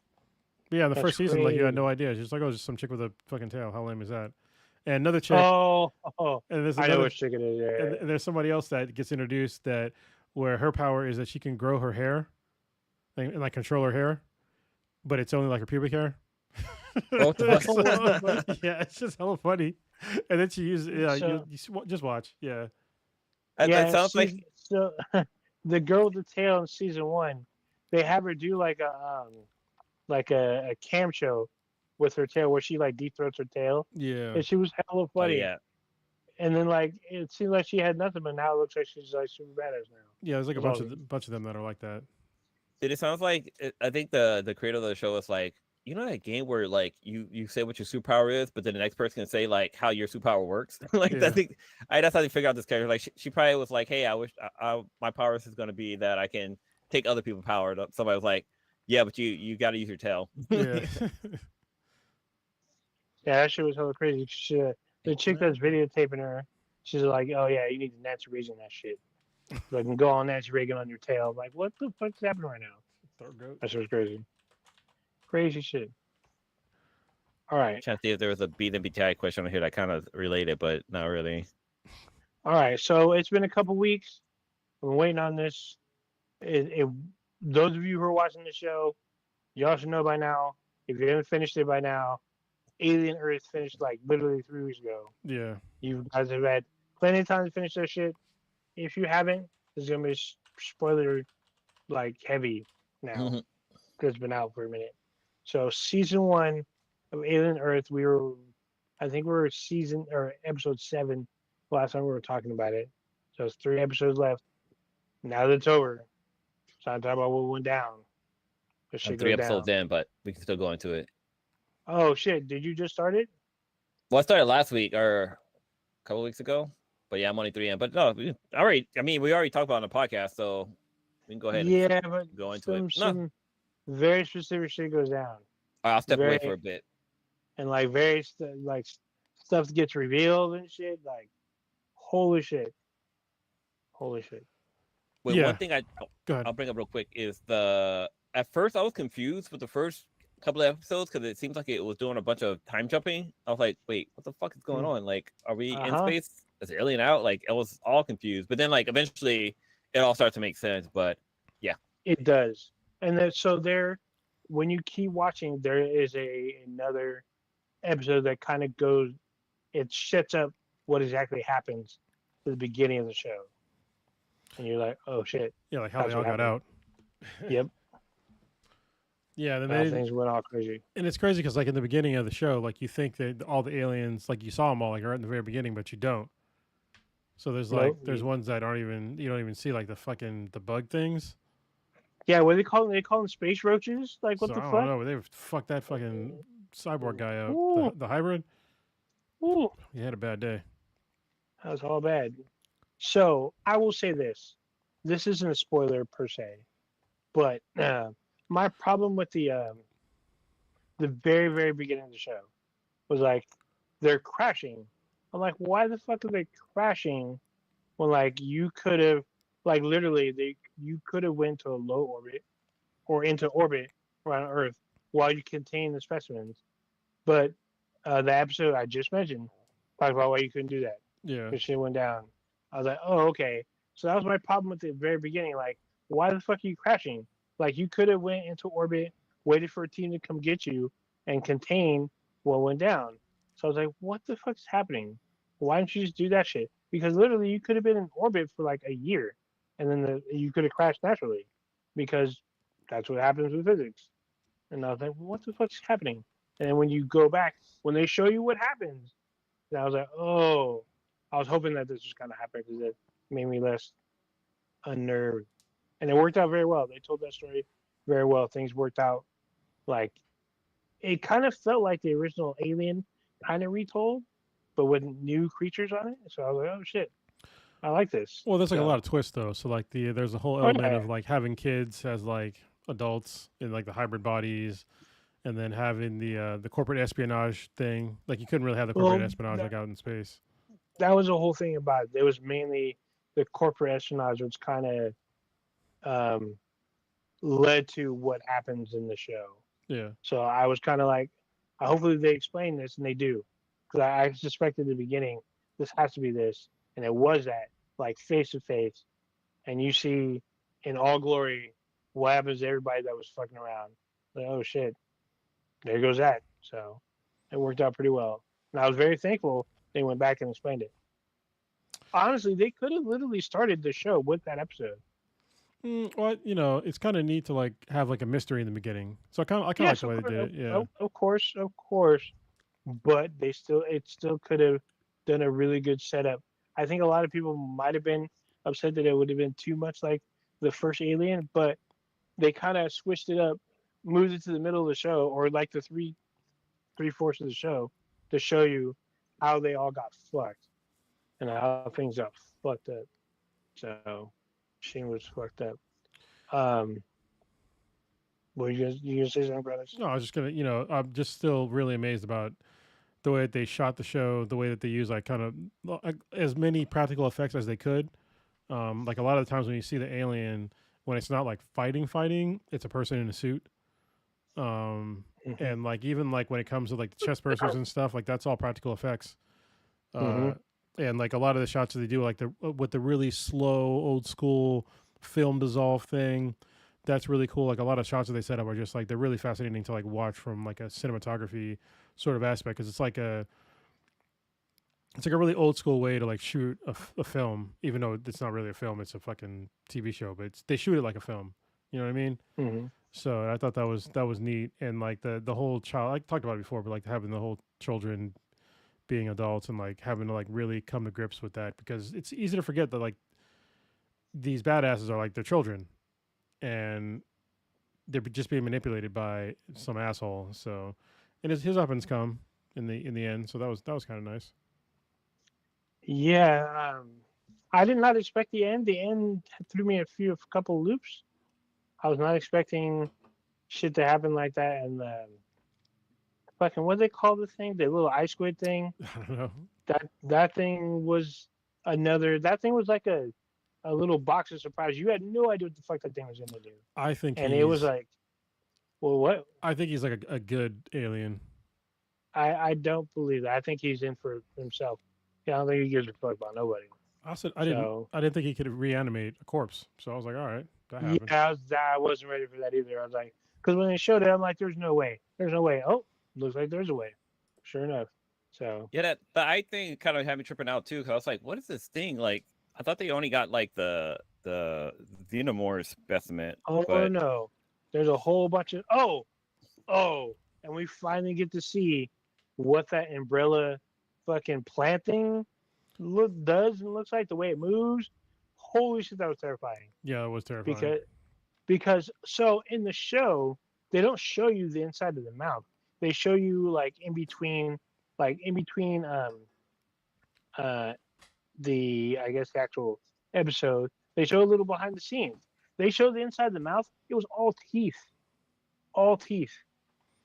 But yeah, the first season, like, you had no idea. She's like, oh, just some chick with a fucking tail. How lame is that? And another chick. Oh, and there's I know what chick it is. Yeah. And there's somebody else that gets introduced that where her power is that she can grow her hair and like control her hair, but it's only like her pubic hair. Oh, yeah, it's just hella funny. And then she uses you just watch. Yeah. That sounds like so. The girl with the tail in season 1, they have her do like a cam show with her tail where she like deep throats her tail. Yeah. And she was hella funny. Oh, yeah. And then like it seemed like she had nothing, but now it looks like she's like super badass now. Yeah, there's like a bunch of them that are like that. It sounds like I think the creator of the show is like, you know, that game where like you say what your superpower is, but then the next person can say like how your superpower works. Like that's how they figure out this character. Like she probably was like, hey, I wish my powers is going to be that I can take other people's power. Somebody was like, yeah, but you got to use your tail. Yeah. Yeah, that shit was hella crazy. The chick that's videotaping her, she's like, oh yeah, you need to Nancy Reagan that shit. Like, go on Nancy Reagan on your tail. I'm like, what the fuck's happening right now? That shit was crazy. Crazy shit. All right. I'm trying to see if there was a BthanBTI question on here that kind of related, but not really. All right. So it's been a couple weeks. We're waiting on this. Those of you who are watching the show, you all should know by now. If you haven't finished it by now, Alien Earth finished like literally 3 weeks ago. Yeah. You guys have had plenty of time to finish that shit. If you haven't, this is gonna be spoiler like heavy now because it's been out for a minute. So season 1 of Alien Earth, I think we were episode 7 last time we were talking about it. So it's 3 episodes left. Now that it's over, it's time to talk about what went down. I'm 3 episodes in, but we can still go into it. Oh shit! Did you just start it? Well, I started last week or a couple weeks ago, but yeah, I'm only 3 in. But no, we already talked about it on the podcast, so we can go ahead. And go into it. Some very specific shit goes down. I'll step away for a bit. And like very like stuff gets revealed and shit. Like holy shit. Wait, one thing I'll bring up real quick is at first I was confused with the first couple of episodes because it seems like it was doing a bunch of time jumping. I was like, wait, what the fuck is going on? Like, are we in space? Is the alien out? Like, it was all confused. But then, like, eventually it all starts to make sense. But yeah, it does. And then when you keep watching, there is another episode that kind of goes. It sets up what exactly happens at the beginning of the show, and you're like, oh shit. Yeah, like how they all got out. Yep. Yeah, then things went all crazy. And it's crazy because, like, in the beginning of the show, like, you think that all the aliens, like, you saw them all, like, right in the very beginning, but you don't. So there's there's ones that you don't even see, like the bug things. Yeah, what do they call them? They call them space roaches. Like, what the fuck? I don't know. They fucked that fucking cyborg guy up. The hybrid. Ooh, he had a bad day. That was all bad. So I will say this: this isn't a spoiler per se, but my problem with the the very, very beginning of the show was like they're crashing. I'm like, why the fuck are they crashing when like you could have like literally you could have went to a low orbit or into orbit around Earth while you contain the specimens. But the episode I just mentioned talked about why you couldn't do that. Yeah. Because shit went down. I was like, oh, okay. So that was my problem with the very beginning. Like, why the fuck are you crashing? Like, you could have went into orbit, waited for a team to come get you, and contain what went down. So I was like, what the fuck's happening? Why didn't you just do that shit? Because literally, you could have been in orbit for like a year, and then you could have crashed naturally, because that's what happens with physics. And I was like, what the fuck's happening? And then when you go back, when they show you what happens, and I was like, oh, I was hoping that this was going to happen because it made me less unnerved. And it worked out very well. They told that story very well. Things worked out like it kind of felt like the original Alien kind of retold, but with new creatures on it. So I was like, oh shit, I like this. Well, there's like a lot So, of twists though. So like there's a whole oh element yeah, of like having kids as like adults in like the hybrid bodies, and then having the corporate espionage thing. Like you couldn't really have the corporate well, espionage like out in space. that was the whole thing about it. It was mainly the corporate espionage, which kind of um, led to what happens in the show. Yeah. So I was kind of like, hopefully they explain this, and they do, because I suspected in the beginning this has to be this, and it was that, like face to face, and you see in all glory what happens to everybody that was fucking around. Like, oh shit, there goes that. So it worked out pretty well, and I was very thankful they went back and explained it. Honestly, they could have literally started the show with that episode. Well, it's kind of neat to like have like a mystery in the beginning. So I kind of like Yes, the way they did it. Yeah. of course, but it still could have done a really good setup. I think a lot of people might have been upset that it would have been too much like the first Alien, but they kind of switched it up, moved it to the middle of the show, or like the three-fourths of the show, to show you how they all got fucked and how things got fucked up. So, Shane was fucked up. Were you gonna say something, brothers? No, I was just gonna, I'm just still really amazed about the way that they shot the show, the way that they use like kind of as many practical effects as they could. Like a lot of the times when you see the alien, when it's not like fighting, it's a person in a suit. And like even like when it comes to like the chest bursters and stuff, like that's all practical effects. And like a lot of the shots that they do, like with the really slow old school film dissolve thing, that's really cool. Like a lot of shots that they set up are just like they're really fascinating to like watch from like a cinematography sort of aspect, because it's like a really old school way to like shoot a film, even though it's not really a film, it's a fucking TV show, but they shoot it like a film. You know what I mean? Mm-hmm. So I thought that was neat, and like the whole child, I talked about it before, but like having the whole children being adults and like having to like really come to grips with that, because it's easy to forget that like these badasses are like their children, and they're just being manipulated by some asshole. So, and his weapons come in the end. So that was kind of nice. Yeah, I did not expect the end. The end threw me a couple loops. I was not expecting shit to happen like that, and fucking what do they call the thing? The little ice squid thing. I don't know. That thing was another. That thing was like a little box of surprise. You had no idea what the fuck that thing was gonna do. I think, and it was like, well, what? I think he's like a good alien. I don't believe that. I think he's in for himself. Yeah, I don't think he gives a fuck about nobody. I didn't think he could reanimate a corpse. So I was like, all right, that happened. Yeah, I wasn't ready for that either. I was like, because when they showed it, I'm like, there's no way. Oh, looks like there's a way. Sure enough. So yeah, the eye thing kind of had me tripping out too, because I was like, what is this thing? Like, I thought they only got like the xenomorph specimen. Oh no, there's a whole bunch of and we finally get to see what that umbrella fucking plant thing does and looks like, the way it moves. Holy shit, that was terrifying. Yeah, it was terrifying. Because so in the show they don't show you the inside of the mouth. They show you like in between the I guess the actual episode. They show a little behind the scenes. They show the inside of the mouth. It was all teeth. I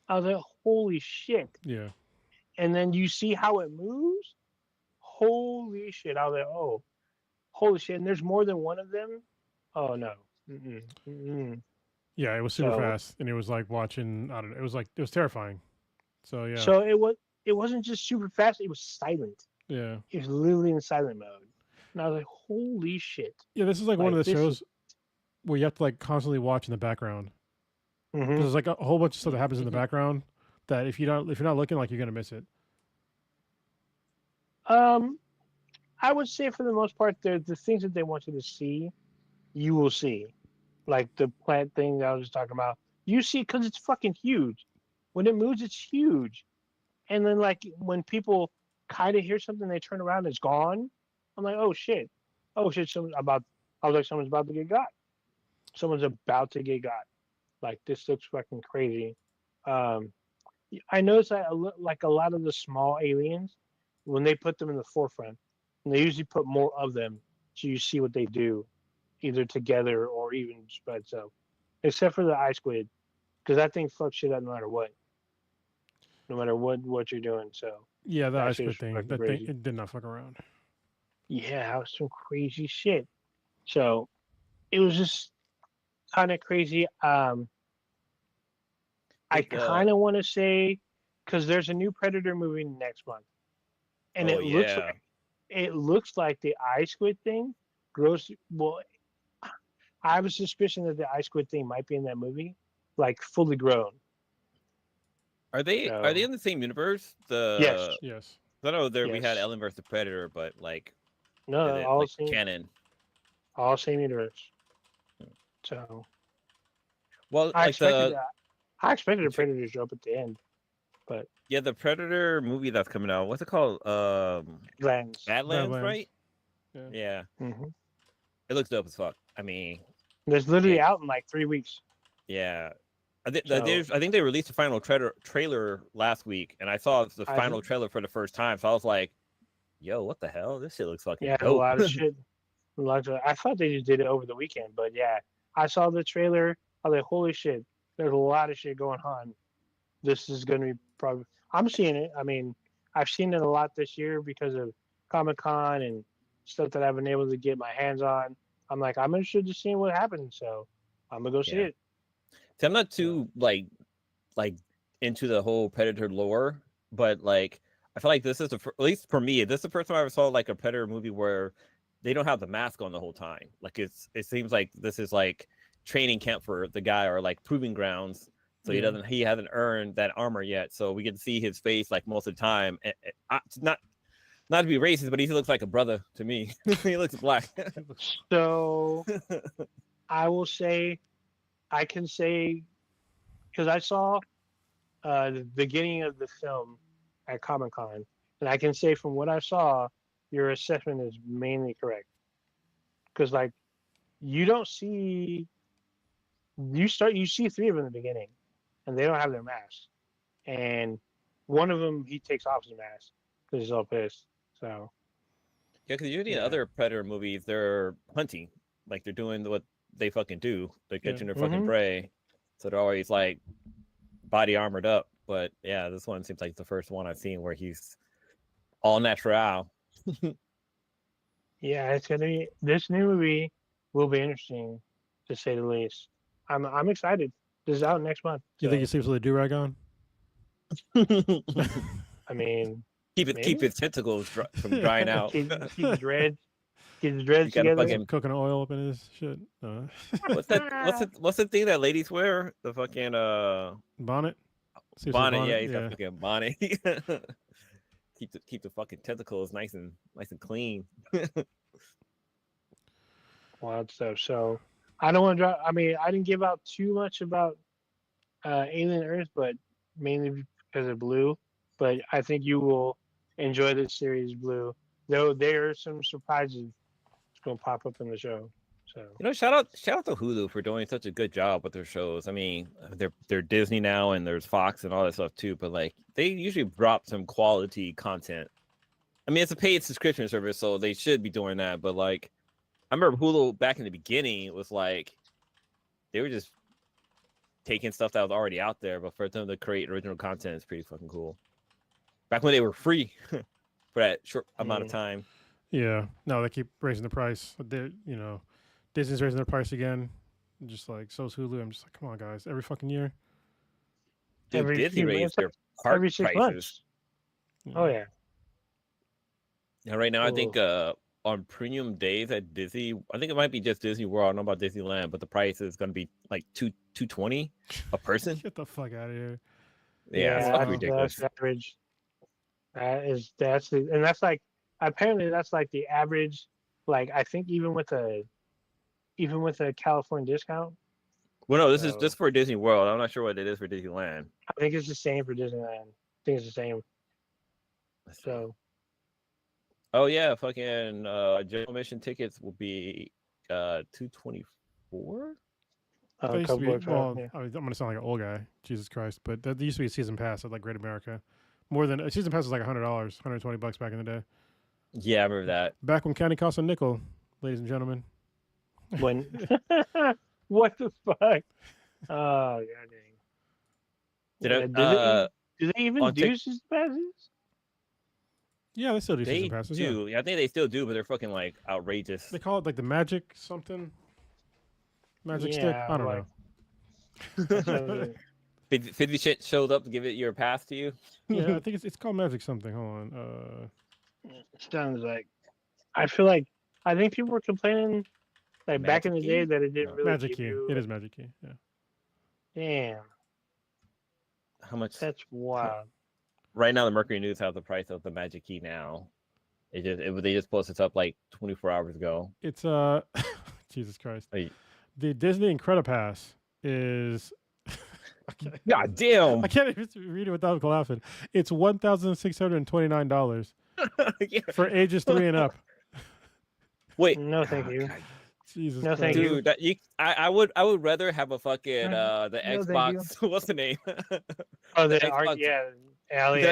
was like, holy shit. Yeah. And then you see how it moves. Holy shit! I was like, oh, holy shit! And there's more than one of them. Oh no. Mm-mm, mm-mm. Yeah, it was super So fast, and it was like watching. I don't know. It was terrifying. So yeah, so it wasn't just super fast. It was silent. yeah, It was literally in silent mode. And I was like, holy shit! yeah. This is like one of Like the this is. shows where you have to like constantly watch in the background because Mm-hmm. there's like a whole bunch of stuff that happens in the Mhm. background that if you're not looking, like you're gonna miss it. Um, I would say for the most part, the things that they want you to see, you will see. Like the plant thing that I was just talking about, you see because it's fucking huge. When it moves, it's huge. And then like when people kind of hear something, they turn around, it's gone. I'm like, oh shit, someone's about. I was like, someone's about to get got. Someone's about to get got. Like this looks fucking crazy. Um, I noticed that like a lot of the small aliens, when they put them in the forefront, and they usually put more of them, so you see what they do, either together or even spread. So, except for the eye squid, because that thing fucks shit up no matter what you're doing. So Yeah, the that ice shit was squid thing. fucking That thing crazy. it did not fuck around. Yeah, that was some crazy shit. So it was just kind of crazy. I Think, kind of want to say because there's a new Predator movie next month, and oh yeah. it looks like the eye squid thing grows. Well, I have a suspicion that the eye squid thing might be in that movie, like fully grown. Are they So in the same universe? yes, Yes. I know there we had yes, Ellen versus Predator, but like, no, is no, it like canon? all same universe. So Well, I like expected the that. I expected a Predator to show up at the end, but yeah, the Predator movie that's coming out. What's it called? Lens. Badlands, Badlands. right? Yeah. Yeah, Hmm. it looks dope as fuck. I mean, It's literally it, out in like 3 weeks. yeah. So I think they released the final trailer last week, and I saw the I final trailer for the first time. So I was like, "Yo, what the hell? This shit looks fucking yeah, a dope." lot of shit. I thought they just did it over the weekend, but yeah, I saw the trailer. I was like, holy shit, there's a lot of shit going on. This is going to be probably. I'm seeing it. I mean, I've seen it a lot this year because of Comic Con and stuff that I've been able to get my hands on. I'm like, I'm interested to see what happens, so I'm gonna go see Yeah. it. See, I'm not So too like into the whole Predator lore, but like I feel like this is at least for me, this is the first time I ever saw like a Predator movie where they don't have the mask on the whole time. Like it seems like this is like training camp for the guy or like proving grounds. So Yeah. he hasn't earned that armor yet. So we get to see his face like most of the time. It's not to be racist, but he looks like a brother to me. He looks black. so I will say, I can say because I saw the beginning of the film at Comic Con, and I can say from what I saw, your assessment is mainly correct. Because like you don't see you see three of them in the beginning, and they don't have their masks, and one of them he takes off his mask because he's all pissed. So Yeah, because usually in yeah, other Predator movies, they're hunting, like they're doing what they fucking do. They're Yeah. catching their fucking prey, so they're always like body armored up. But yeah, this one seems like the first one I've seen where he's all natural. yeah, it's gonna be this new movie will be interesting to say the least. I'm excited. This is out next month. You think he So sleeps with a do rag on? I mean, keep maybe his tentacles from drying out. keep his dreads You gotta together. fucking Coconut oil up in his shit. what's the thing that ladies wear? The fucking Bonnet. Sleeps with a bonnet. Yeah, he's got Yeah. fucking bonnet. keep the fucking tentacles nice and clean. Wild stuff. So I don't want to drop. I mean, I didn't give out too much about Alien Earth, but mainly because of Blue. But I think you will enjoy this series, Blue. Though there are some surprises going to pop up in the show. So You know, shout out to Hulu for doing such a good job with their shows. I mean, they're Disney now, and there's Fox and all that stuff too. But like, they usually drop some quality content. I mean, it's a paid subscription service, so they should be doing that. But like, I remember Hulu back in the beginning was like, they were just taking stuff that was already out there, but for them to create original content is pretty fucking cool. Back when they were free for that short amount of time. Yeah. No, they keep raising the price. Disney's raising their price again. Just like so's Hulu. I'm just like, come on, guys. Every fucking year. Dude, Disney raised their park every 6 prices. months. Oh yeah. And right now, I think on premium days at Disney, I think it might be just Disney World. I don't know about Disneyland, but the price is going to be like $220 a person. Get the fuck out of here. Yeah, it's fucking ridiculous. That's average. And that's like apparently that's like the average. Like I think even with a California discount. Well, no, this is just for Disney World. I'm not sure what it is for Disneyland. I think it's the same for Disneyland. I think it's the same. So. Oh yeah, fucking general admission tickets will be $224. I'm gonna sound like an old guy, Jesus Christ! But that used to be a season pass at like Great America. More than a season pass was like $100, $120 back in the day. Yeah, I remember that. Back when candy cost a nickel, ladies and gentlemen. When what the fuck? Oh god dang. Do they even do season passes? Yeah, they still do season passes. Do. Yeah, I think they still do, but they're fucking like outrageous. They call it like the magic something. Magic stick. I don't know. 50 Cent showed up to give it your pass to you. Yeah, I think it's called magic something. Hold on. Sounds like. I think people were complaining like Magic back in the Key? day that it didn't really Magic give Key. you. It is Magic Key. Yeah. Damn. How much? That's wild. Right now, the Mercury News has the price of the Magic Key now. They just posted up like 24 hours ago. It's Jesus Christ. Hey. The Disney Incredipass is. God damn! I can't even read it without laughing. It's $1,629 for ages 3 and up. Wait, no, thank you. God. Jesus, no, Christ. thank you. I would rather have a fucking the No, Xbox. What's the name? Oh, the Xbox. Alex.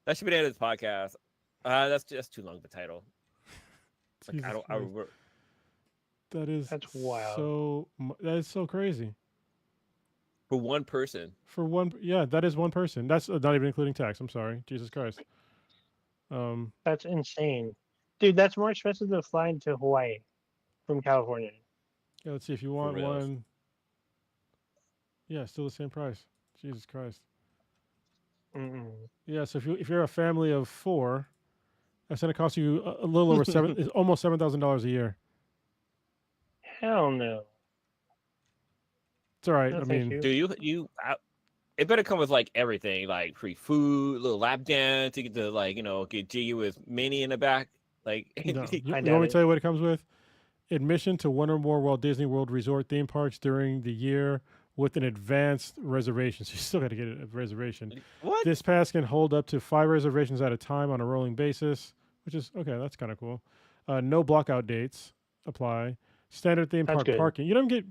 That should be the end of this podcast. That's just too long of a title. Like, That's wild. That is so crazy. For one person. That is one person. That's not even including tax. I'm sorry. Jesus Christ. That's insane. Dude, that's more expensive than flying to Hawaii from California. Yeah, let's see if you want one. Yeah, still the same price. Jesus Christ. Mm-mm. Yeah, so if you're a family of 4, that's gonna cost you a little over almost $7,000 a year. Hell no. It's all right. No, I mean, it better come with like everything, like free food, little lap dance. You get to get jiggy with Minnie in the back. Like, no. You want me to tell you what it comes with? Admission to one or more Walt Disney World Resort theme parks during the year with an advanced reservation. So you still got to get a reservation. What? This pass can hold up to 5 reservations at a time on a rolling basis, which is okay. That's kind of cool. No blockout dates apply. Standard theme park parking. You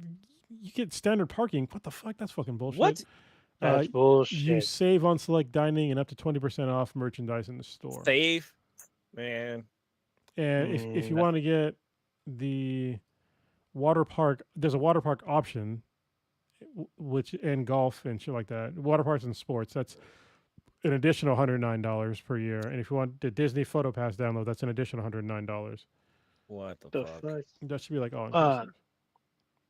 get standard parking. What the fuck? That's fucking bullshit. What? That's bullshit. You save on select dining and up to 20% off merchandise in the store. Save, man. And if you want to get the water park, there's a water park option, which in golf and shit like that. Water parks and sports, that's an additional $109 per year. And if you want the Disney Photo Pass download, that's an additional $109. What the fuck? That should be like all-inclusive.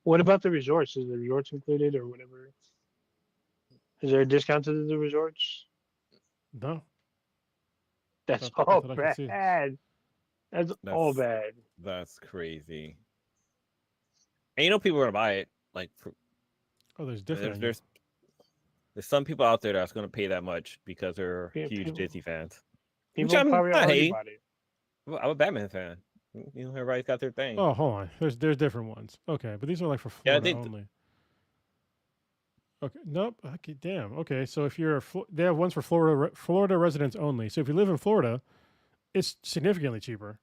What about the resorts? Is the resorts included or whatever? Is there a discount to the resorts? No. That's all bad. That's all bad. That's crazy. And people are gonna buy it. Like, there's different. There's some people out there that's gonna pay that much because they're huge Disney fans. People probably already bought it. I'm a Batman fan. Everybody's got their thing. Oh, hold on. There's different ones. Okay, but these are like for Florida only. Okay, nope. Okay, damn. Okay, so if you're they have ones for Florida residents only. So if you live in Florida, it's significantly cheaper.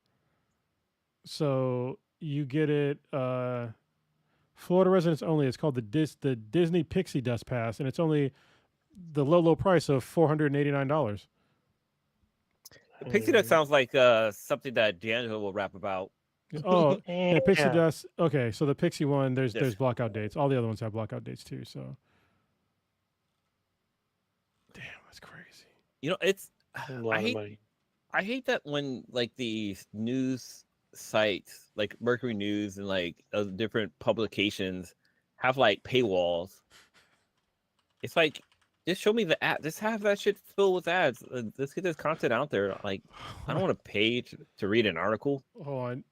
So you get it Florida residents only. It's called the Disney Pixie Dust Pass, and it's only the low price of $489. The Pixie Dust sounds like something that D'Angelo will rap about. Oh, and Pixie Yeah. Dust. Okay, so the Pixie one, there's blockout dates. All the other ones have blockout dates too. So, damn, that's crazy. You know, it's A lot of money. I hate that when like these news sites, like Mercury News and like different publications, have like paywalls. It's like just show me the ad. Just have that shit filled with ads. Let's get this content out there. Like I don't want to pay to read an article. Hold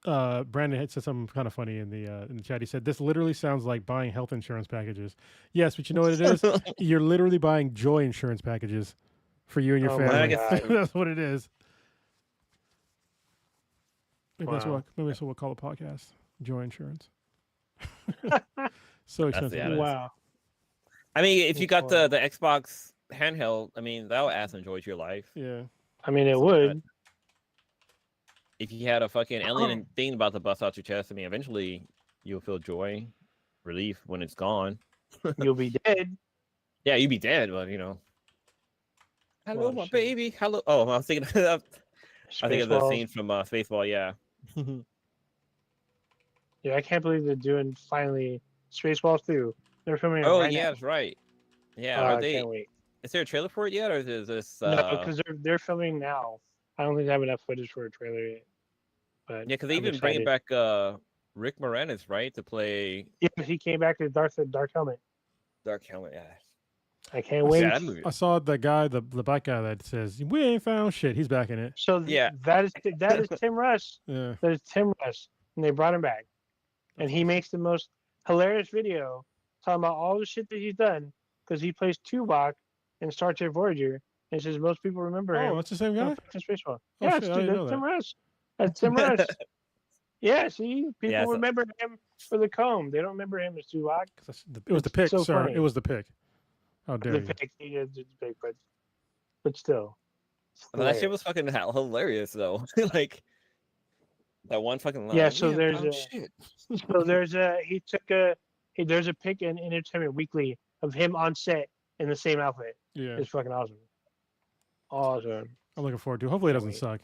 on. Brandon had said something kind of funny in the chat. He said, "This literally sounds like buying health insurance packages." Yes, but you know what it is? You're literally buying joy insurance packages for you and your family. That's what it is. Maybe that's what we'll call the podcast. Joy insurance. So expensive. Wow. I mean, if you got the Xbox handheld, I mean, that'll add some joy to your life. Yeah. I mean, it would. If you had a fucking alien thing about to bust out your chest, I mean, eventually you'll feel joy, relief when it's gone. You'll be dead. Yeah, you'd be dead, but you know. Hello, my baby. Hello. Oh, I was thinking of the scene from Spaceball. Yeah. Yeah, I can't believe they're doing finally Spaceballs 2. They're filming it right now. That's right. Yeah, are they? Can't wait. Is there a trailer for it yet, or is this? No, because they're filming now. I don't think they have enough footage for a trailer yet. But yeah, because they even bringing back Rick Moranis, right, to play. Yeah, he came back as Dark Helmet. Dark Helmet, yeah. I can't wait. I saw the guy, the black guy that says we ain't found shit. He's back in it. So yeah, that is Tim Russ. Yeah, that is Tim Russ, and they brought him back, and he makes the most hilarious video talking about all the shit that he's done because he plays Tuvok in Star Trek Voyager, and says most people remember him. Oh, that's the same guy. Spaceball. Yeah, that's Tim Russ. That's Tim Russ. Yeah, see, people remember him for the comb. They don't remember him as Tuvok. It was the pick, so sir. Funny. It was the pick. How dare you? Pick, he is the pick, but still. Well, that shit was fucking hilarious, though. Like that one fucking line. Yeah, so there's a pic in Entertainment Weekly of him on set in the same outfit. Yeah, it's fucking awesome. Awesome. I'm looking forward to it. Hopefully it doesn't suck.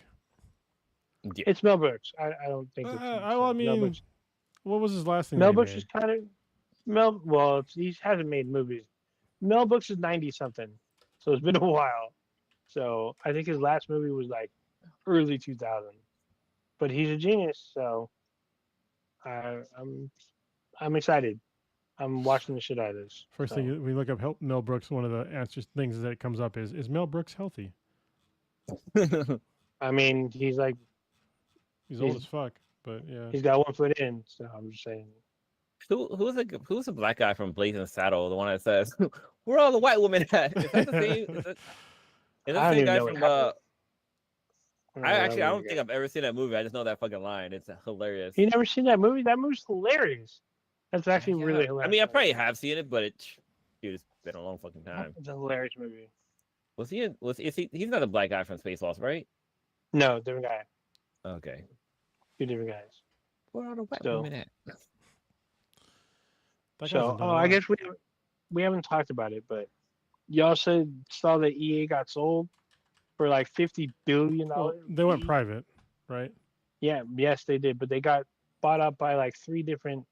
Yeah. It's Mel Brooks. I don't think it's I mean, what was his last thing? Mel Brooks is kind of well, he hasn't made movies. Mel Brooks is 90-something, so it's been a while. So I think his last movie was like early 2000. But he's a genius, so I'm excited. I'm watching the shit out of this. First thing we look up Mel Brooks, one of the answers things that comes up is Mel Brooks healthy? I mean, he's old as fuck, but yeah. He's got 1 foot in, so I'm just saying. Who's the black guy from Blazing Saddle? The one that says, "Where are all the white women at?" Is that the same? Is that the same guy from? I don't think I've ever seen that movie. I just know that fucking line. It's hilarious. You never seen that movie? That movie's hilarious. That's actually really hilarious. I mean, I probably have seen it, but it's been a long fucking time. It's a hilarious movie. He's not a black guy from Space Lost, right? No, different guy. Okay. 2 different guys. Where are the white women at? So, I guess we haven't talked about it, but y'all saw that EA got sold for like $50 billion. Well, they went private, right? Yeah, yes, they did, but they got bought up by like 3 different,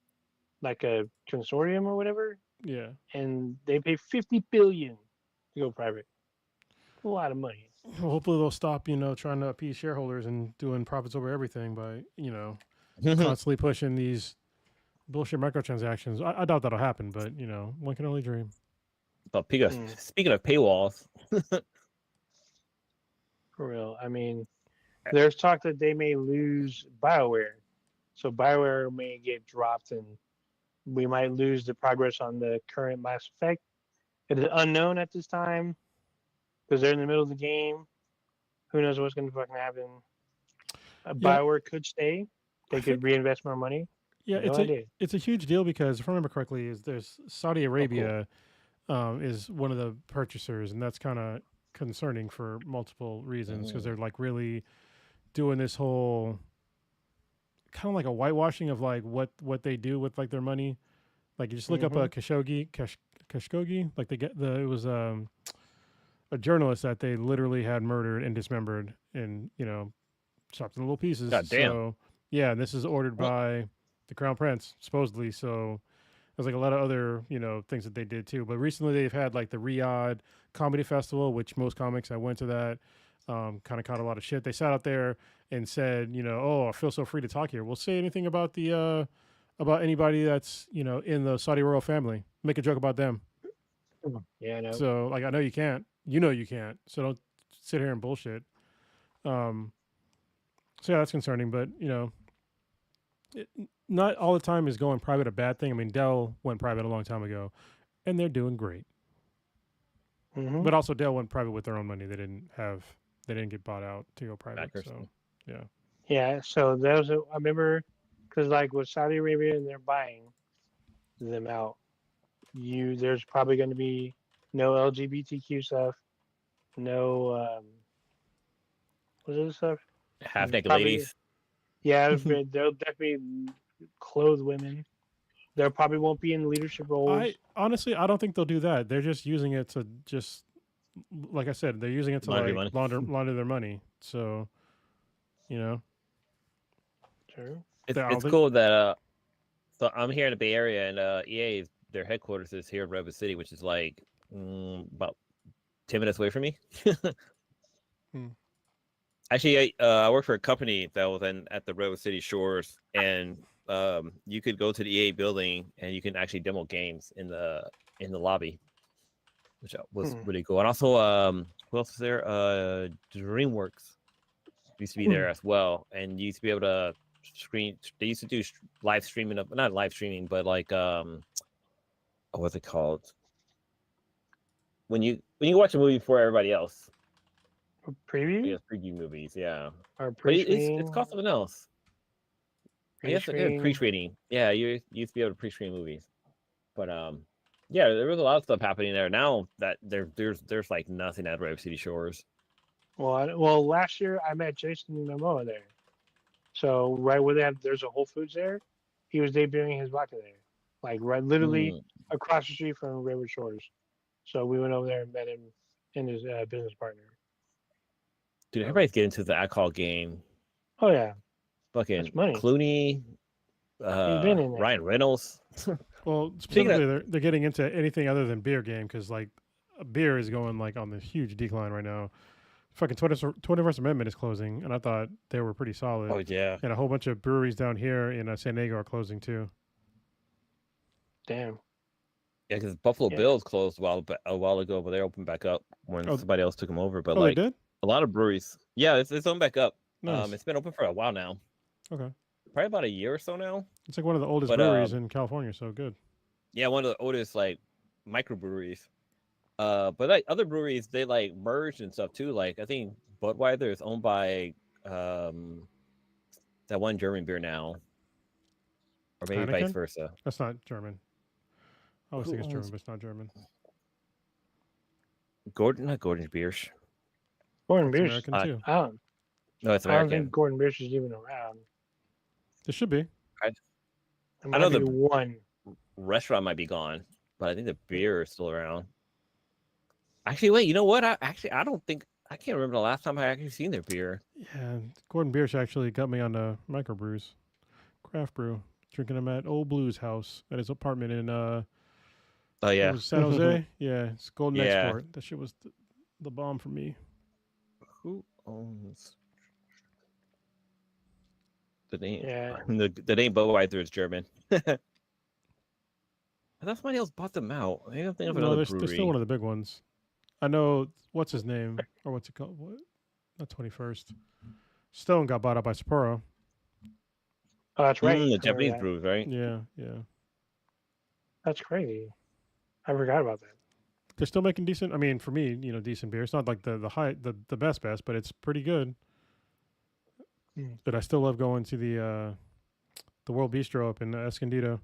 like a consortium or whatever. Yeah, and they paid $50 billion to go private. A lot of money. Well, hopefully they'll stop, trying to appease shareholders and doing profits over everything by, constantly pushing these bullshit microtransactions. I doubt that'll happen, but one can only dream. But speaking of paywalls, for real, I mean, there's talk that they may lose BioWare, so BioWare may get dropped, and we might lose the progress on the current Mass Effect. It is unknown at this time because they're in the middle of the game. Who knows what's going to fucking happen? BioWare could stay. They could reinvest more money. Yeah, it's a huge deal because if I remember correctly, there's Saudi Arabia is one of the purchasers, and that's kind of concerning for multiple reasons because they're like really doing this whole kind of like a whitewashing of like what they do with like their money. Like you just look up a Khashoggi, like it was a journalist that they literally had murdered and dismembered and chopped in little pieces. God damn. So Yeah, and this is ordered by the Crown Prince, supposedly. So there's like a lot of other, things that they did too. But recently they've had like the Riyadh Comedy Festival, which most comics, I went to that, kind of caught a lot of shit. They sat out there and said, oh, I feel so free to talk here. We'll say anything about about anybody that's, in the Saudi royal family. Make a joke about them. Yeah, I know. So like, I know you can't. You can't. So don't sit here and bullshit. So yeah, that's concerning. But not all the time is going private a bad thing. I mean, Dell went private a long time ago, and they're doing great. Mm-hmm. But also, Dell went private with their own money. They didn't get bought out to go private. Backers. So yeah. Yeah, so I remember, because like with Saudi Arabia and they're buying them out, there's probably going to be no LGBTQ stuff, no what's the other stuff? Half naked Probably- ladies. Yeah, they'll definitely clothe women. There probably won't be in leadership roles. I don't think they'll do that. They're just using it to just, like I said, they're using it to Launder like money. launder their money. So, Sure. It's cool that so I'm here in the Bay Area, and EA, their headquarters is here in Redwood City, which is like about 10 minutes away from me. Actually, I work for a company that was at the Redwood City shores, and you could go to the EA building and you can actually demo games in the lobby, which was really cool. And also, who else is there? DreamWorks used to be there as well, and you used to be able to screen. They used to do live streaming of, not live streaming, but like what's it called? When you watch a movie for everybody else. Preview? Yeah, preview movies, yeah. Or But it's called something else. I guess pre-screening. Yeah, you used to be able to pre-screen movies. But yeah, there was a lot of stuff happening there. Now that there's like nothing at Redwood City Shores. Well, last year I met Jason Momoa there. So right where there's a Whole Foods there, he was debuting his vodka there, like literally across the street from Redwood Shores. So we went over there and met him and his business partner. Dude, everybody's getting into the alcohol game. Oh yeah, fucking that's money. Clooney, been in there. Ryan Reynolds. Well, specifically, they're getting into anything other than beer game because like beer is going like on the huge decline right now. Fucking 21st Amendment is closing, and I thought they were pretty solid. Oh yeah, and a whole bunch of breweries down here in San Diego are closing too. Damn. Yeah, because Buffalo Bills closed a while ago, but they opened back up when somebody else took them over. But like they did? A lot of breweries, yeah, it's opened back up. Nice. It's been open for a while now. Okay. Probably about a year or so now. It's like one of the oldest breweries in California, so good. Yeah, one of the oldest like microbreweries. But like other breweries, they like merged and stuff too. Like I think Budweiser is owned by that one German beer now, or maybe Heineken? vice versa. That's not German. I always think it's German, but it's not German. Not Gordon Biersch. Gordon Biersch American too. No, it's American. I don't think Gordon Biersch is even around. It should be. I know the one restaurant might be gone, but I think the beer is still around. Actually, wait. You know what? I can't remember the last time I actually seen their beer. Yeah, Gordon Biersch actually got me on the microbrews, craft brew. Drinking them at Old Blue's house at his apartment in oh yeah, San Jose. Yeah, it's Golden Export. That shit was the bomb for me. Who owns the name? Yeah, the name Budweiser is German. I thought somebody else bought them out. I don't think of another brewery. They're still one of the big ones. I know what's his name or what's it called? What? Not 21st. Stone got bought out by Sapporo. Oh, that's right. The Japanese brews, right? Yeah. That's crazy. I forgot about that. They're still making decent. I mean, for me, decent beer. It's not like the best, but it's pretty good. But I still love going to the World Bistro up in Escondido.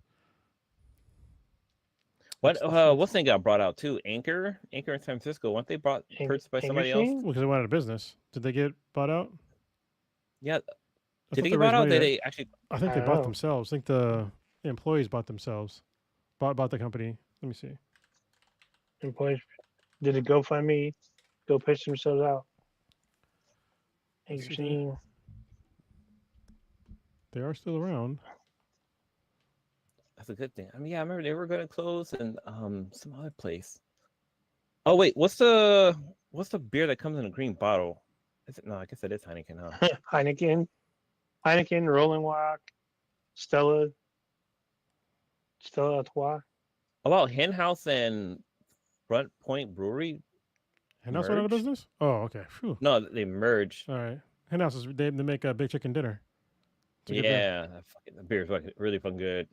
What's thing got brought out too? Anchor in San Francisco. Weren't they purchased by somebody else? Well, because they went out of business. Did they get bought out? Yeah. Did they get bought out? Did they actually? I think they bought themselves. I think the employees bought themselves. Bought the company. Let me see. Employees did a GoFundMe, go pitch themselves out. Interesting. They are still around. That's a good thing. I mean, yeah, I remember they were going to close and some other place. Oh wait, what's the beer that comes in a green bottle? Is it? No, I guess it is Heineken, huh? Heineken, Rolling Rock, Stella Artois. About Hen House and Front Point Brewery Henhouse went out of merged? business? Oh, okay. Phew. No, they merged. All right. Henhouse is they make a big chicken dinner. It's a good beer. Yeah, the beer is really fucking good.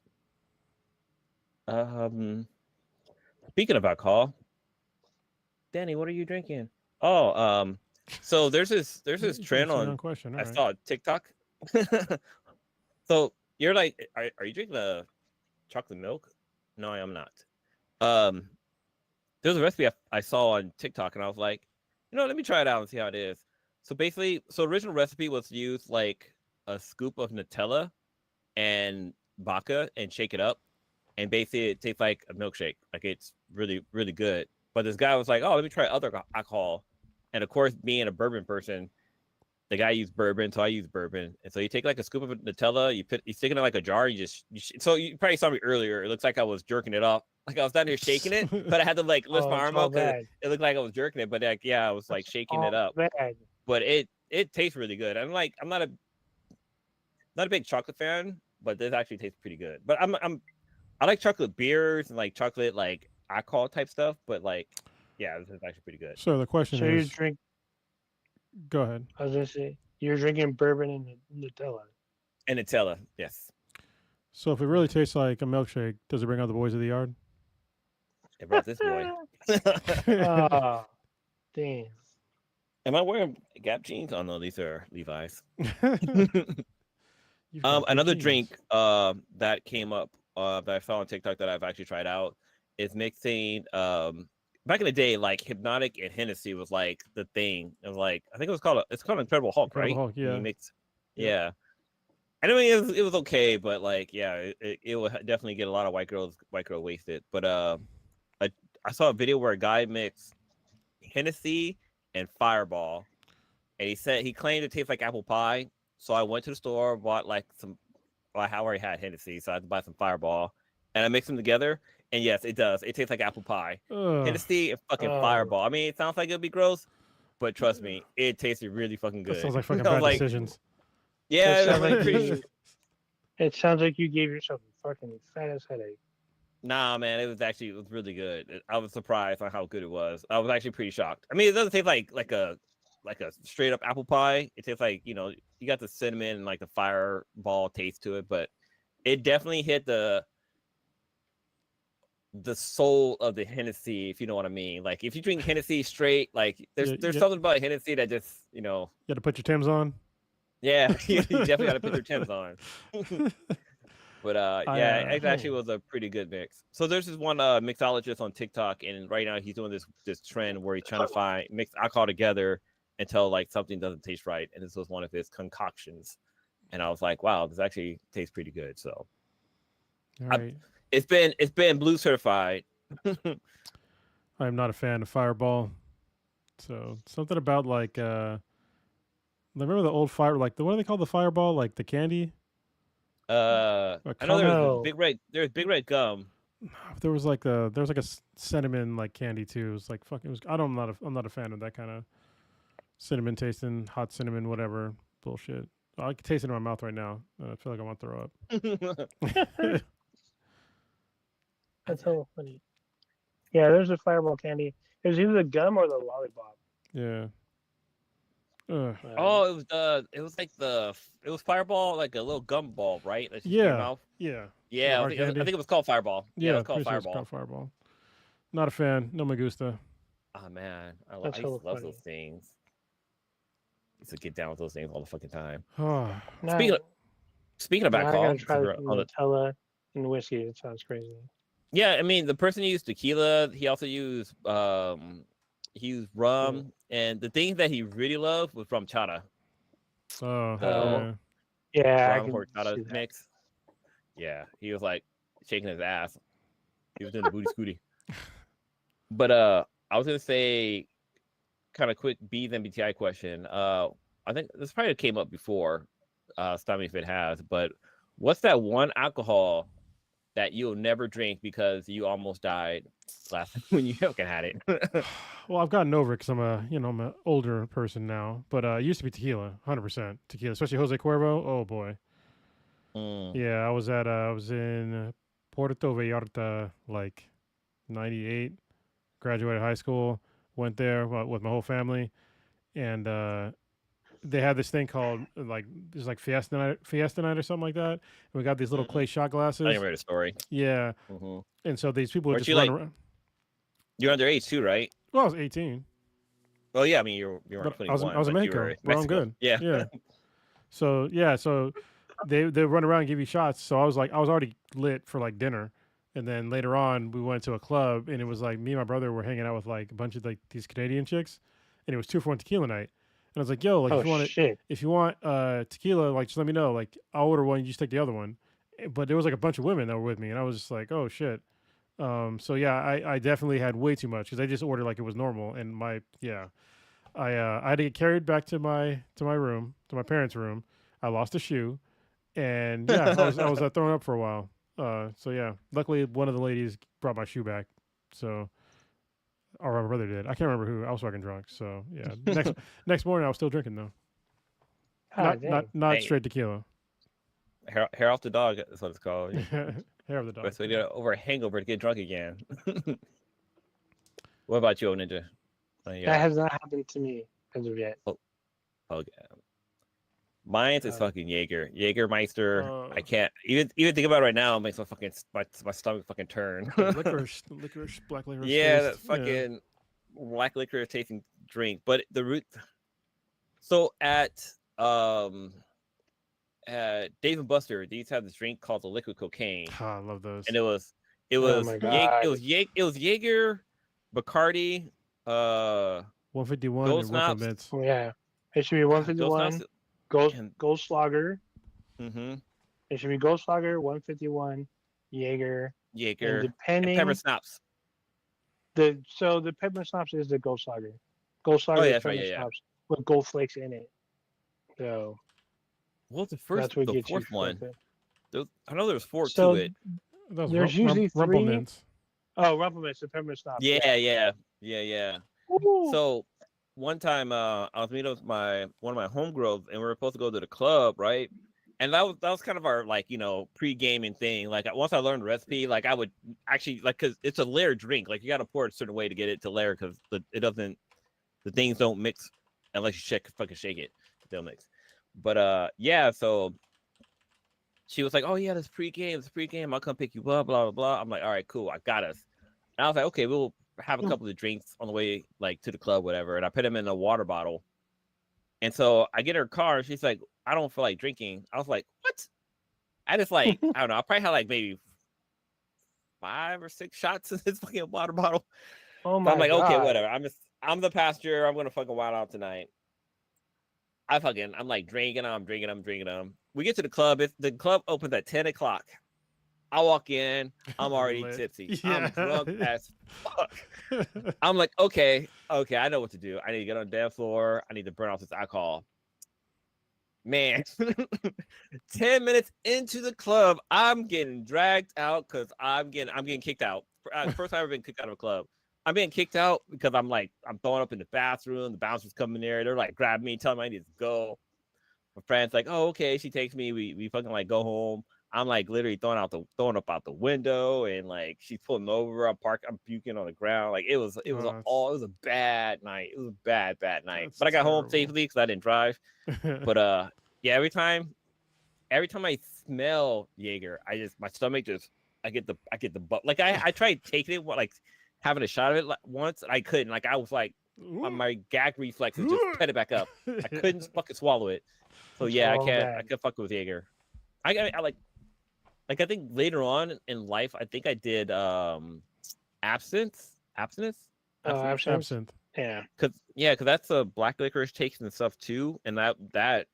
Speaking of alcohol, Danny, what are you drinking? Oh, so there's this trend on question. I saw on TikTok. So you're like, are you drinking the chocolate milk? No, I am not. There's a recipe I saw on TikTok, and I was like, let me try it out and see how it is. So basically, original recipe was to use like a scoop of Nutella and vodka and shake it up, and basically it tastes like a milkshake. Like it's really, really good. But this guy was like, "Oh, let me try other alcohol," and of course, being a bourbon person, the guy used bourbon, so I use bourbon. And so you take like a scoop of Nutella, you stick it in like a jar, so you probably saw me earlier. It looks like I was jerking it off. Like I was down here shaking it, but I had to like lift my arm up because it looked like I was jerking it. But like, yeah, I was like shaking it up. Bad. But it tastes really good. I'm not a big chocolate fan, but this actually tastes pretty good. But I like chocolate beers and like chocolate like alcohol type stuff. But like, yeah, this is actually pretty good. So the question So is, you drink? Go ahead. I was gonna say you're drinking bourbon and Nutella. And Nutella, yes. So if it really tastes like a milkshake, does it bring out the boys of the yard? It brought this boy. Oh, damn. Am I wearing Gap jeans? Oh no, these are Levi's. You've got Another jeans. drink that came up that I saw on TikTok that I've actually tried out is mixing back in the day, like Hypnotic and Hennessy was like the thing. It was like I think it's called Incredible Hulk, Incredible right? Hulk, yeah. And you mix, yeah. I mean, it was okay, but like, yeah, it would definitely get a lot of white girl wasted. But I saw a video where a guy mixed Hennessy and Fireball, and he claimed it tastes like apple pie. So I went to the store, bought like some. Well, I already had Hennessy, so I had to buy some Fireball, and I mixed them together. And yes, it does. It tastes like apple pie. Hennessy and fucking Fireball. I mean, it sounds like it'd be gross, but trust me, it tasted really fucking good. That sounds like fucking bad decisions. Yeah, it sounds like you gave yourself a fucking fat ass headache. Nah, man, it was really good. I was surprised on how good it was. I was actually pretty shocked. I mean, it doesn't taste like a straight up apple pie. It tastes like, you got the cinnamon and like the Fireball taste to it, but it definitely hit the soul of the Hennessy, if you know what I mean. Like if you drink Hennessy straight, like there's something about Hennessy that just, You got to put your Timbs on. Yeah, you definitely got to put your Timbs on. But it actually was a pretty good mix. So there's this one mixologist on TikTok, and right now he's doing this trend where he's trying to mix alcohol together until like something doesn't taste right, and this was one of his concoctions. And I was like, wow, this actually tastes pretty good. So right. It's been blue certified. I'm not a fan of Fireball. So something about like remember the old fire, like what do they call the Fireball? Like the candy? I know there's big red gum. There was like a cinnamon like candy too. It was like fucking. I'm not a fan of that kind of cinnamon tasting, hot cinnamon, whatever bullshit. I can taste it in my mouth right now. I feel like I want to throw up. That's so funny. Yeah, there's a Fireball candy. It was either the gum or the lollipop. Yeah. Oh, it was Fireball, like a little gum ball, right? That's just in your mouth. Yeah. Yeah, I think it was called Fireball. Yeah, it was called Fireball. It's called Fireball. Not a fan. No me gusta. Oh man, I love those things. I used to get down with those things all the fucking time. Speaking of alcohol, I gotta try the Nutella and whiskey. It sounds crazy. Yeah, I mean the person used tequila. He also used rum, and the thing that he really loved was rum chata. Yeah, rum horchata mix. Yeah, he was like shaking his ass. He was doing the booty scooty. But I was gonna say, kind of quick BthanBTI question. I think this probably came up before. stop me if it has. But what's that one alcohol that you'll never drink because you almost died last time when you fucking had it? Well, I've gotten over it because I'm an older person now. But it used to be tequila, 100% tequila, especially Jose Cuervo. Oh boy. Mm. Yeah, I was in Puerto Vallarta like '98. Graduated high school, went there with my whole family, and they had this thing called like Fiesta night or something like that. And we got these little clay shot I didn't glasses. read a story. Yeah, Mm-hmm. and so these people would Weren't just you run like around. you're underage too, right? Well, I was 18, Well, yeah. I mean, you weren't but I was 21, in but you were Mexico, in bro. I'm Mexico. good. Yeah. Yeah. So they run around and give you shots. So I was already lit for like dinner, and then later on we went to a club, and it was like me and my brother were hanging out with like a bunch of like these Canadian chicks, and it was 2 for 1 tequila night. And I was like, yo, like Oh shit! if you want tequila, like just let me know. Like I'll order one, you just take the other one. But there was like a bunch of women that were with me, and I was just like, oh shit. So yeah, I definitely had way too much because I just ordered like it was normal, and I had to get carried back to my room, to my parents' room. I lost a shoe, and yeah, I was throwing up for a while. So yeah, luckily one of the ladies brought my shoe back. So or my brother did. I can't remember who. I was fucking drunk. So yeah, next morning I was still drinking though. God Not Dang. straight tequila. Hair off the dog is what it's called. Hair of the dog. Best way to get over a hangover to get drunk again. What about you, Ninja? That has not happened to me as of yet. Oh, yeah. Mine's is fucking Jägermeister. I can't even think about it right now. It makes my stomach fucking turn. licorice, black licorice. Yeah, that taste. fucking black licorice tasting drink. But the root. So at Dave and Buster, these have this drink called the liquid cocaine. Oh, I love those. And it was Oh my God. it was Jaeger, Bacardi, 151 Gold and Snaps. Mints. Yeah, it should be 151. Goldschlager. Mm-hmm. It should be Goldschlager, 151, Jaeger. Jaeger. And depending and pepper snaps. the pepper schnapps is the Goldschlager. Goldschlager is that's pepper right. Yeah. schnapps with gold flakes in it. So What's the fourth one? I know there was four to it. There's usually three. Rumple Mints. Oh, Rumple Mints, the pepper schnapps. Yeah. Ooh. So one time I was meeting with one of my homegirls, and we were supposed to go to the club, right? And that was kind of our pre-gaming thing. Like once I learned the recipe, like I would actually because it's a layered drink. Like you got to pour it a certain way to get it to layer because the things don't mix unless you fucking shake it. They'll mix. But so she was like, "Oh yeah, this pre-game. I'll come pick you up." Blah blah blah. I'm like, "All right, cool. I got us." And I was like, "Okay, we'll have a couple of drinks on the way to the club, whatever." And I put them in a water bottle. And so I get her car, and she's like, "I don't feel like drinking." I was like, "What?" I just I don't know. I probably had maybe 5 or 6 shots in this fucking water bottle. Oh my I'm like, God. okay, whatever. I'm the passenger. I'm gonna fucking wild out tonight. I'm drinking them. We get to the club. The club opens at 10 o'clock. I walk in. I'm already tipsy. Yeah. I'm drunk as fuck. I'm like, okay, I know what to do. I need to get on the dance floor. I need to burn off this alcohol. Man, 10 minutes into the club, I'm getting dragged out because I'm getting kicked out. First time I've ever been kicked out of a club. I'm being kicked out because I'm throwing up in the bathroom. The bouncers coming there. They're grabbing me, telling me I need to go. My friend's like, oh, okay. She takes me. We fucking go home. I'm literally throwing up out the window, and she's pulling over. I'm puking on the ground. It was a bad night. It was a bad night. But I got home safely because I didn't drive. But yeah, every time I smell Jaeger, my stomach I get the butt. I tried taking it, having a shot of it once, and I couldn't. I was my gag reflexes just put it back up. I couldn't fucking swallow it. So yeah, I can't fuck with Jaeger. I think later on in life, I think I did absinthe. Absinthe. Yeah. Cause that's a black licorice taste and stuff too, and that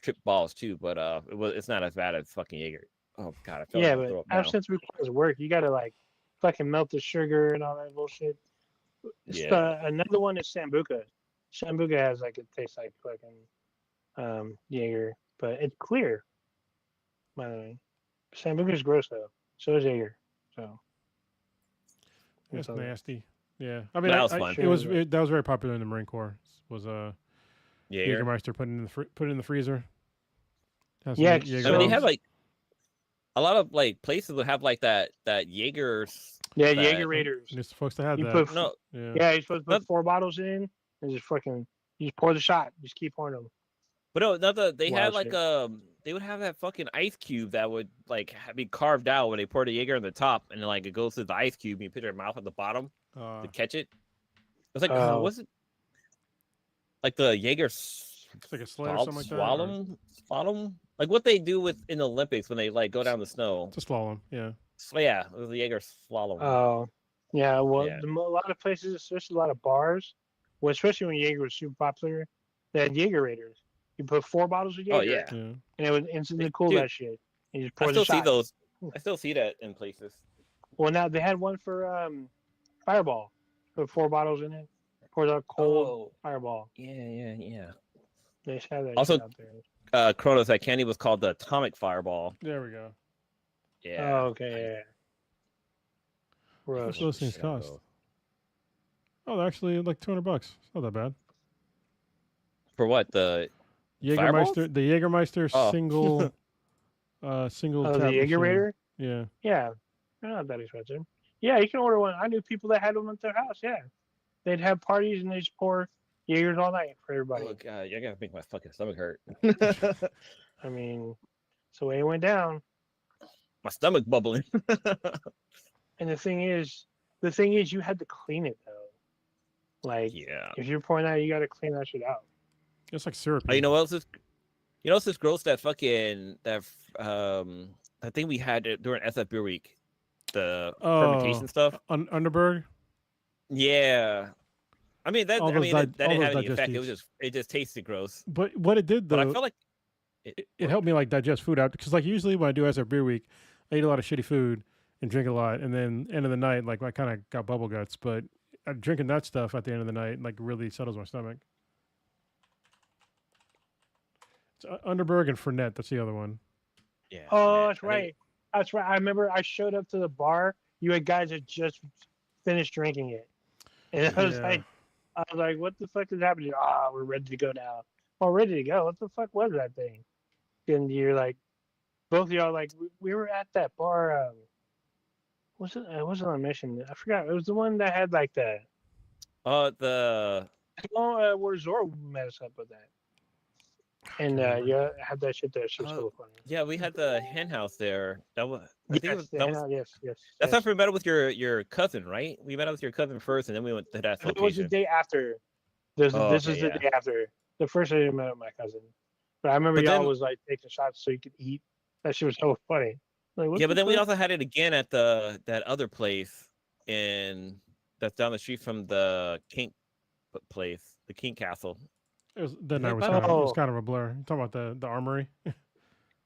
trip balls too. But it's not as bad as fucking Jaeger. Oh God, I feel like I'll throw up now. Absinthe requires work. You gotta fucking melt the sugar and all that bullshit. Another one is Sambuca. Sambuca has it tastes like fucking Jaeger, but it's clear. By the way, Sambuca's gross though. So is Jaeger. So It's all that. nasty. Yeah, I mean, That was fun. that was very popular in the Marine Corps. Was Jaeger. Jägermeister put it in the freezer. Have some Yeah, Jäger I mean, they bombs. have like a lot of like places that have like that Jaeger's. Yeah, that, Jaeger Raiders. You're supposed to have You that. put No, yeah, you're supposed to put Not- 4 bottles in and just fucking you just pour the shot. Just keep pouring them. but no, not the. They had Wild like shit. they would have that fucking ice cube that would like be carved out when they pour the Jaeger on the top, and then like it goes to the ice cube, and you put your mouth at the bottom to catch it. It's like what's it? Like the Jaeger. It's like a sled or something like that. Slalom, like what they do with in the Olympics when they like go down the snow. It's a slalom, yeah. So yeah, it was the Jaeger slalom. Oh, yeah. Well, Yeah. a lot of places, especially a lot of bars, well, especially when Jaeger was super popular, they had Jaeger Raiders. You put 4 bottles of Jaeger, Oh yeah, and it would instantly cool Dude, that shit. And you just I pour the still see shot. those. I still see that in places. Well, now they had one for Fireball. Put 4 bottles in it. Pour the cold Fireball. Yeah. They just have that Also, shit out there. Kronos, that candy was called the Atomic Fireball. There we go. Yeah. Oh, okay. Yeah. What Gross. those things cost? Oh, they're actually like $200. It's not that bad. For what the Jägermeister, the Jägermeister Oh. single Oh, tap the Jaeger machine. Raider? Yeah. Yeah. They're not that expensive. Yeah, you can order one. I knew people that had them at their house. Yeah. They'd have parties and they just pour Jaegers all night for everybody. Oh god, you're gonna make my fucking stomach hurt. I mean, it's the way it went down. My stomach bubbling. And the thing is, you had to clean it though. Like, Yeah. if you're pouring that, you got to clean that shit out. It's like syrup. You know what else is? You know what's this gross? That fucking that thing we had during SF Beer Week, the fermentation stuff. Underberg. Yeah. I mean that. All I mean those that didn't have any digest effect. It just tasted gross. But what it did though, But I felt like it helped me like digest food out because like usually when I do SF Beer Week, I eat a lot of shitty food and drink a lot, and then end of the night like I kind of got bubble guts. But drinking that stuff at the end of the night like really settles my stomach. It's Underberg and Fernet. That's the other one. Yeah. Oh, man, that's right. That's right. I remember I showed up to the bar. You had guys that just finished drinking it. And I was like, what the fuck is happening? We're ready to go now. Oh, ready to go? What the fuck was that thing? And you're like, both of y'all like, we were at that bar. It wasn't on Mission. I forgot. It was the one that had like the. Where Zora met us up with that. And yeah, I had that shit there. She was so funny. Yeah, we had the hen house there. That was. I think Yes. That's after we met up with your cousin, right? We met up with your cousin first, and then we went to that location. It was the day after. This is the day after. The first day I met up with my cousin. But I remember y'all was like taking shots so you could eat. That shit was so funny. Like, yeah, but then we also had it again at that other place that's down the street from the Kink place, the Kink Castle. It was kind of a blur. You're talking about the armory.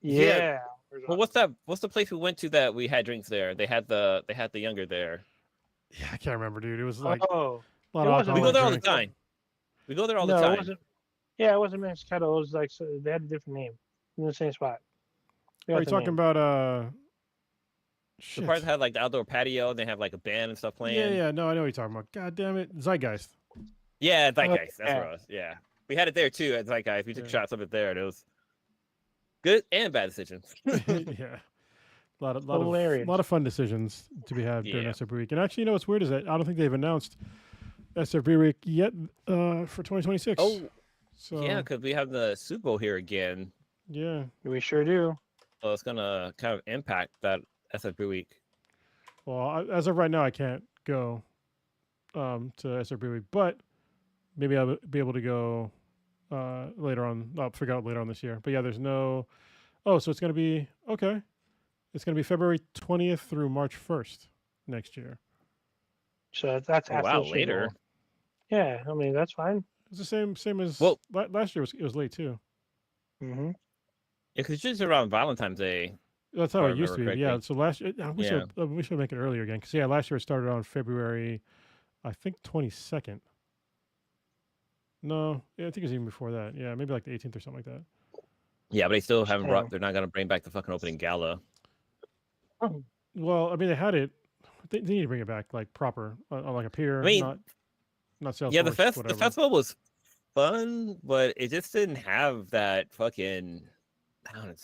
Yeah. Well, what's the place we went to that we had drinks there? They had the younger there. Yeah, I can't remember, dude. It was like a lot of alcohol. We go there all the time. It wasn't. Yeah, it wasn't Mankato. It was like they had a different name in the same spot. Are you talking about The part that had like the outdoor patio, and they have like a band and stuff playing. Yeah. No, I know what you're talking about. God damn it, Zeitgeist. Yeah, Zeitgeist. That's where it was. Yeah, we had it there too at Zeitgeist. We took shots of it there, and it was good and bad decisions. Yeah, a lot of fun decisions to be had during SF Beer Week. And actually, you know what's weird is that I don't think they've announced SF Beer Week yet for 2026. Oh, so yeah, because we have the Super Bowl here again. Yeah, we sure do. So it's gonna kind of impact that SF Beer Week. Well, as of right now, I can't go to SF Beer Week, but maybe I'll be able to go later on. I'll figure out later on this year. But yeah, there's no. Oh, so it's gonna be okay. It's gonna be February 20th through March 1st next year. So that's later. Yeah, I mean that's fine. It's the same as last year. It was late too. Mm-hmm. Yeah, because it's just around Valentine's Day. That's how it used to be. Yeah. So last year, we should make it earlier again. Because last year it started on February, I think 22nd. No, I think it was even before that. Yeah, maybe like the 18th or something like that. Yeah, but they still haven't Damn. they're not gonna bring back the fucking opening gala. Well, I mean, they had it. They need to bring it back like proper on like a pier, I mean, not Salesforce, yeah, the whatever. festival was fun, but it just didn't have that fucking. I don't know.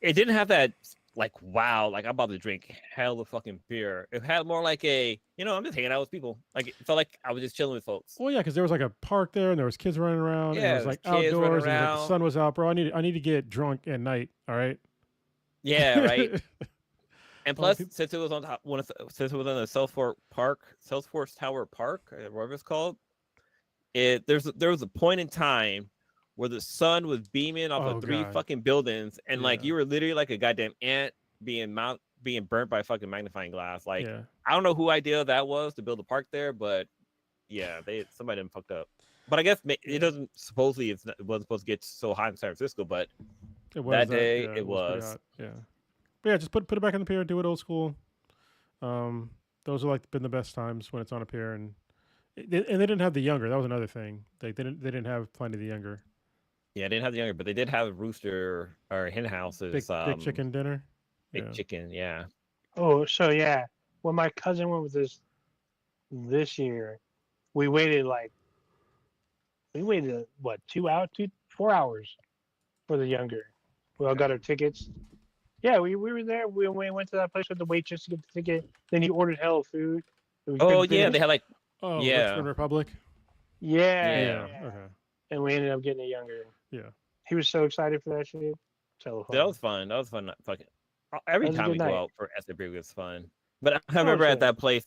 It didn't have that like wow, like I'm about to drink hell of fucking beer. It had more like a, I'm just hanging out with people. Like it felt like I was just chilling with folks. Well, yeah, because there was like a park there, and there was kids running around, and it was like outdoors, and like the sun was out, bro. I need to get drunk at night. All right. Yeah, right. And plus, since it was on since it was in the Salesforce Tower Park, or whatever it's called, there was a point in time where the sun was beaming off of three fucking buildings, and like you were literally like a goddamn ant being burnt by a fucking magnifying glass. Like I don't know who idea that was to build a park there, but yeah, somebody done fucked up. But I guess it doesn't supposedly it wasn't supposed to get so hot in San Francisco, but that day it was. Yeah. But yeah, just put it back on the pier, do it old school. Those are like been the best times when it's on a pier, and they didn't have the younger. That was another thing. They didn't have plenty of the younger. Yeah, they didn't have the younger, but they did have rooster or hen houses. Big chicken dinner. Big chicken, yeah. Oh, so yeah, when my cousin went with us this year, we waited what 4 hours for the younger. We all got our tickets. Yeah, we were there. We went to that place with the waitress to get the ticket. Then he ordered hell food. Oh yeah, they had like Richmond Republic. Yeah. Okay. And we ended up getting a younger. Yeah. He was so excited for that shit. That was fun. Fucking every time we go out for SB was fun. But I remember at that place,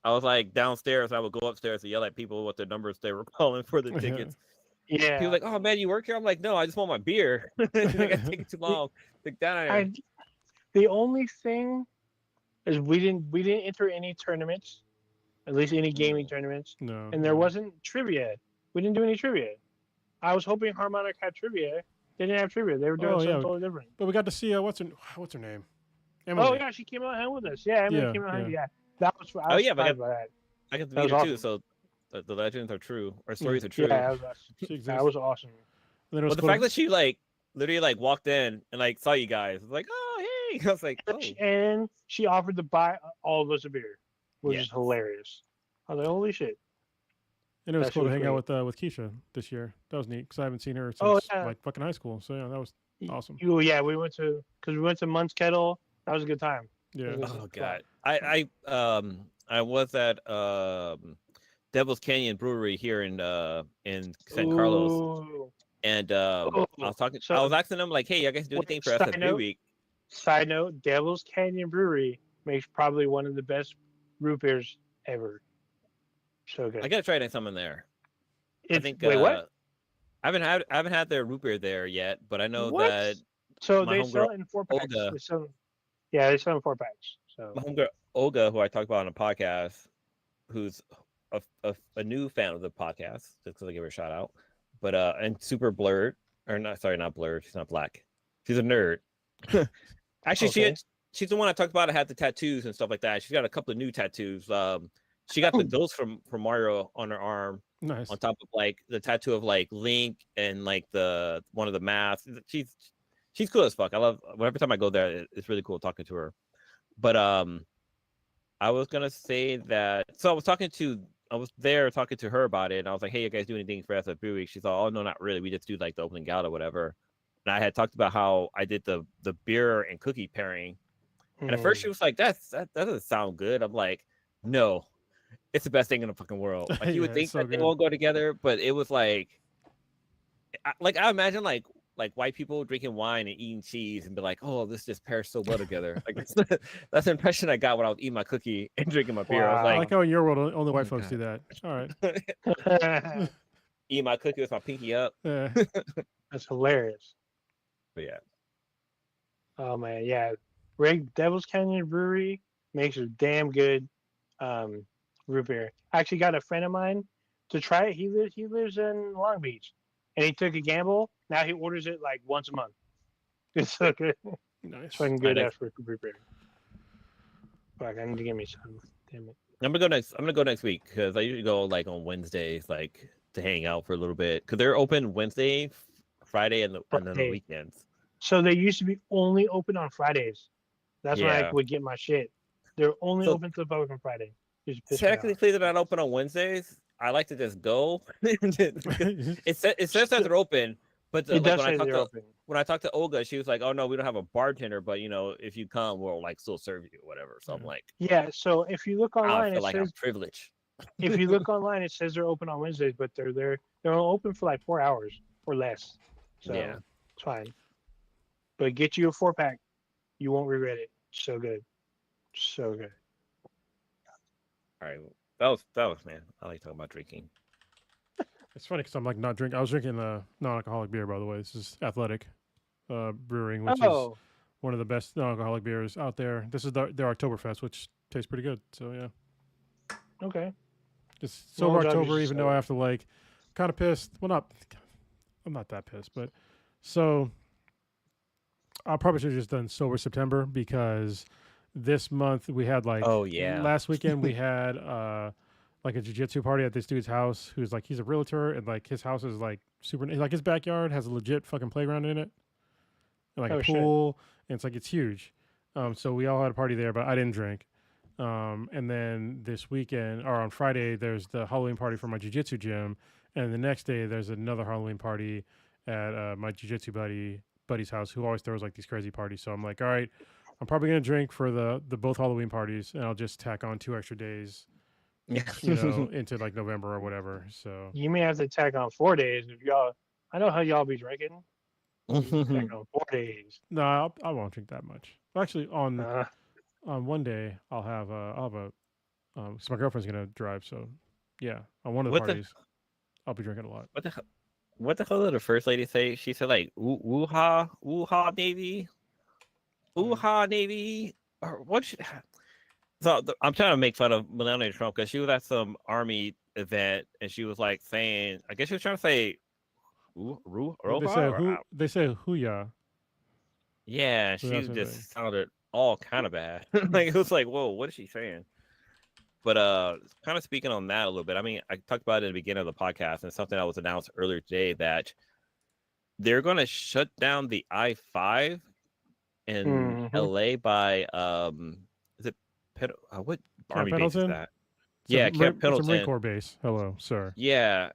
I was like downstairs. I would go upstairs and yell at people what their numbers they were calling for the tickets. Yeah. He was like, "Oh man, you work here?" I'm like, "No, I just want my beer." Like, it's taking too long. Like down. The only thing is we didn't enter any tournaments, at least any gaming tournaments. No. And there wasn't trivia. We didn't do any trivia. I was hoping Harmonic had trivia. They didn't have trivia. They were doing something totally different. But we got to see what's her name? Emily. Oh yeah, she came out with us. Yeah, Emily came out. Yeah, that was. I got to meet her too. So the legends are true. Our stories are true. Yeah, that was awesome. But the fact that she like literally like walked in and like saw you guys, was like, oh hey, I was like, oh. And she offered to buy all of us a beer, which is hilarious. I was like, holy shit. And it was cool to hang out with Keisha this year. That was neat because I haven't seen her since like fucking high school. So yeah, that was awesome. Yeah, we went to Muntz Kettle. That was a good time. Yeah. Oh god, I was at Devil's Canyon Brewery here in San Carlos, and I was asking them like, hey, you guys do anything for SFB week? Side note: Devil's Canyon Brewery makes probably one of the best root beers ever. So good. I gotta try something there. I think. Wait, what? I haven't had their root beer there yet, but I know that. So they sell it in 4-packs. They sell in 4-packs. So my homegirl Olga, who I talked about on a podcast, who's a new fan of the podcast, just because I give her a shout out. But and super blurred, or not blurred. She's not black. She's a nerd. Actually, she's the one I talked about. I had the tattoos and stuff like that. She's got a couple of new tattoos. She got the ghost from Mario on her arm. Nice. On top of like the tattoo of like Link and like the one of the masks. She's cool as fuck. I love every time I go there. It's really cool talking to her. But I was gonna say that. So I was there talking to her about it, and I was like, "Hey, you guys do anything for SFB week?" She's like, "Oh no, not really. We just do like the opening gala, whatever." And I had talked about how I did the beer and cookie pairing, and at first she was like, that doesn't sound good. I'm like, no. It's the best thing in the fucking world. Like you would think that they won't go together, but it was like I imagine like white people drinking wine and eating cheese and be like, oh, this just pairs so well together. Like that's the impression I got when I was eating my cookie and drinking my beer. Wow. I was like, I like how in your world only white folks do that. All right. Eating my cookie with my pinky up. Yeah. That's hilarious. But yeah. Oh man, yeah. Devil's Canyon Brewery makes a damn good root beer. I actually got a friend of mine to try it. He lives in Long Beach, and he took a gamble. Now he orders it like once a month. It's so good. Nice. Fucking good ass root beer. Fuck, I need to get me some. Damn it. I'm gonna go next week because I usually go like on Wednesdays, like to hang out for a little bit because they're open Wednesday Friday and then the Friday. weekends. So they used to be only open on Fridays. That's when I Yeah. would get my shit. They're only So open to the public on Friday. Just piss me off. technically, they're not open on Wednesdays. I like to just go. it says that they're open, but It like does say they're open. when I talked to Olga, she was like, "Oh no, we don't have a bartender, but if you come, we'll like still serve you, or whatever." So I'm like, Yeah. So if you look I online, feel it like says I'm privileged. if you look online, it says they're open on Wednesdays, but they're only open for like 4 hours or less. So Yeah. it's fine. But get you a 4-pack. You won't regret it. So good. So good. All right, that was man. I like talking about drinking. It's funny because I'm like not drinking. I was drinking non-alcoholic beer, by the way. This is Athletic Brewing, which is one of the best non-alcoholic beers out there. This is their Oktoberfest, which tastes pretty good. So yeah. Okay. It's sober Well, October, even though I have to like, kind of pissed. Well, I'm not that pissed, but so I probably should have just done sober September because this month we had like, last weekend we had like a jiu-jitsu party at this dude's house who's like, he's a realtor and like his house is like super, like his backyard has a legit fucking playground in it and like a pool and it's like, it's huge. So we all had a party there, but I didn't drink. And then this weekend or on Friday, there's the Halloween party for my jiu-jitsu gym. And the next day there's another Halloween party at my jiu-jitsu buddy's house who always throws like these crazy parties. So I'm like, all right, I'm probably going to drink for the both Halloween parties and I'll just tack on 2 extra days, into like November or whatever. So you may have to tack on 4 days if y'all. I know how y'all be drinking. Tack on 4 days. No, I won't drink that much. Actually, on one day I'll have because my girlfriend's gonna drive. So yeah, on one of the parties, I'll be drinking a lot. What the hell did the first lady say? She said like woo-ha Navy, woo-ha Navy, or what? So I'm trying to make fun of Melania Trump because she was at some army event and she was like saying, I guess she was trying to say, They say hoo-ya. Yeah, she just sounded all kind of bad. Like it was like, whoa, what is she saying? But kind of speaking on that a little bit. I mean, I talked about it at the beginning of the podcast, and something that was announced earlier today that they're going to shut down the I-5 in LA by is it what army base is that? Yeah, Camp Pendleton. It's a Marine Corps base. Hello, sir. Yeah,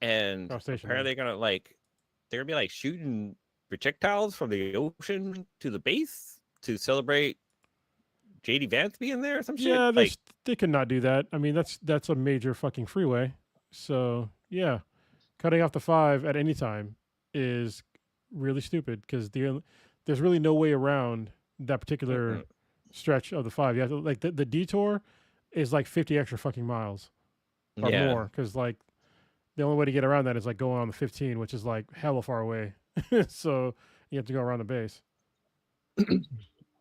and apparently they're gonna be like shooting projectiles from the ocean to the base to celebrate JD Vance being there or some shit. Yeah, they could not do that. I mean, that's a major fucking freeway. So yeah, cutting off the 5 at any time is really stupid because there's really no way around that particular stretch of the 5. You have to like the detour is like 50 extra fucking miles or more because like the only way to get around that is like going on the 15, which is like hella far away. So you have to go around the base.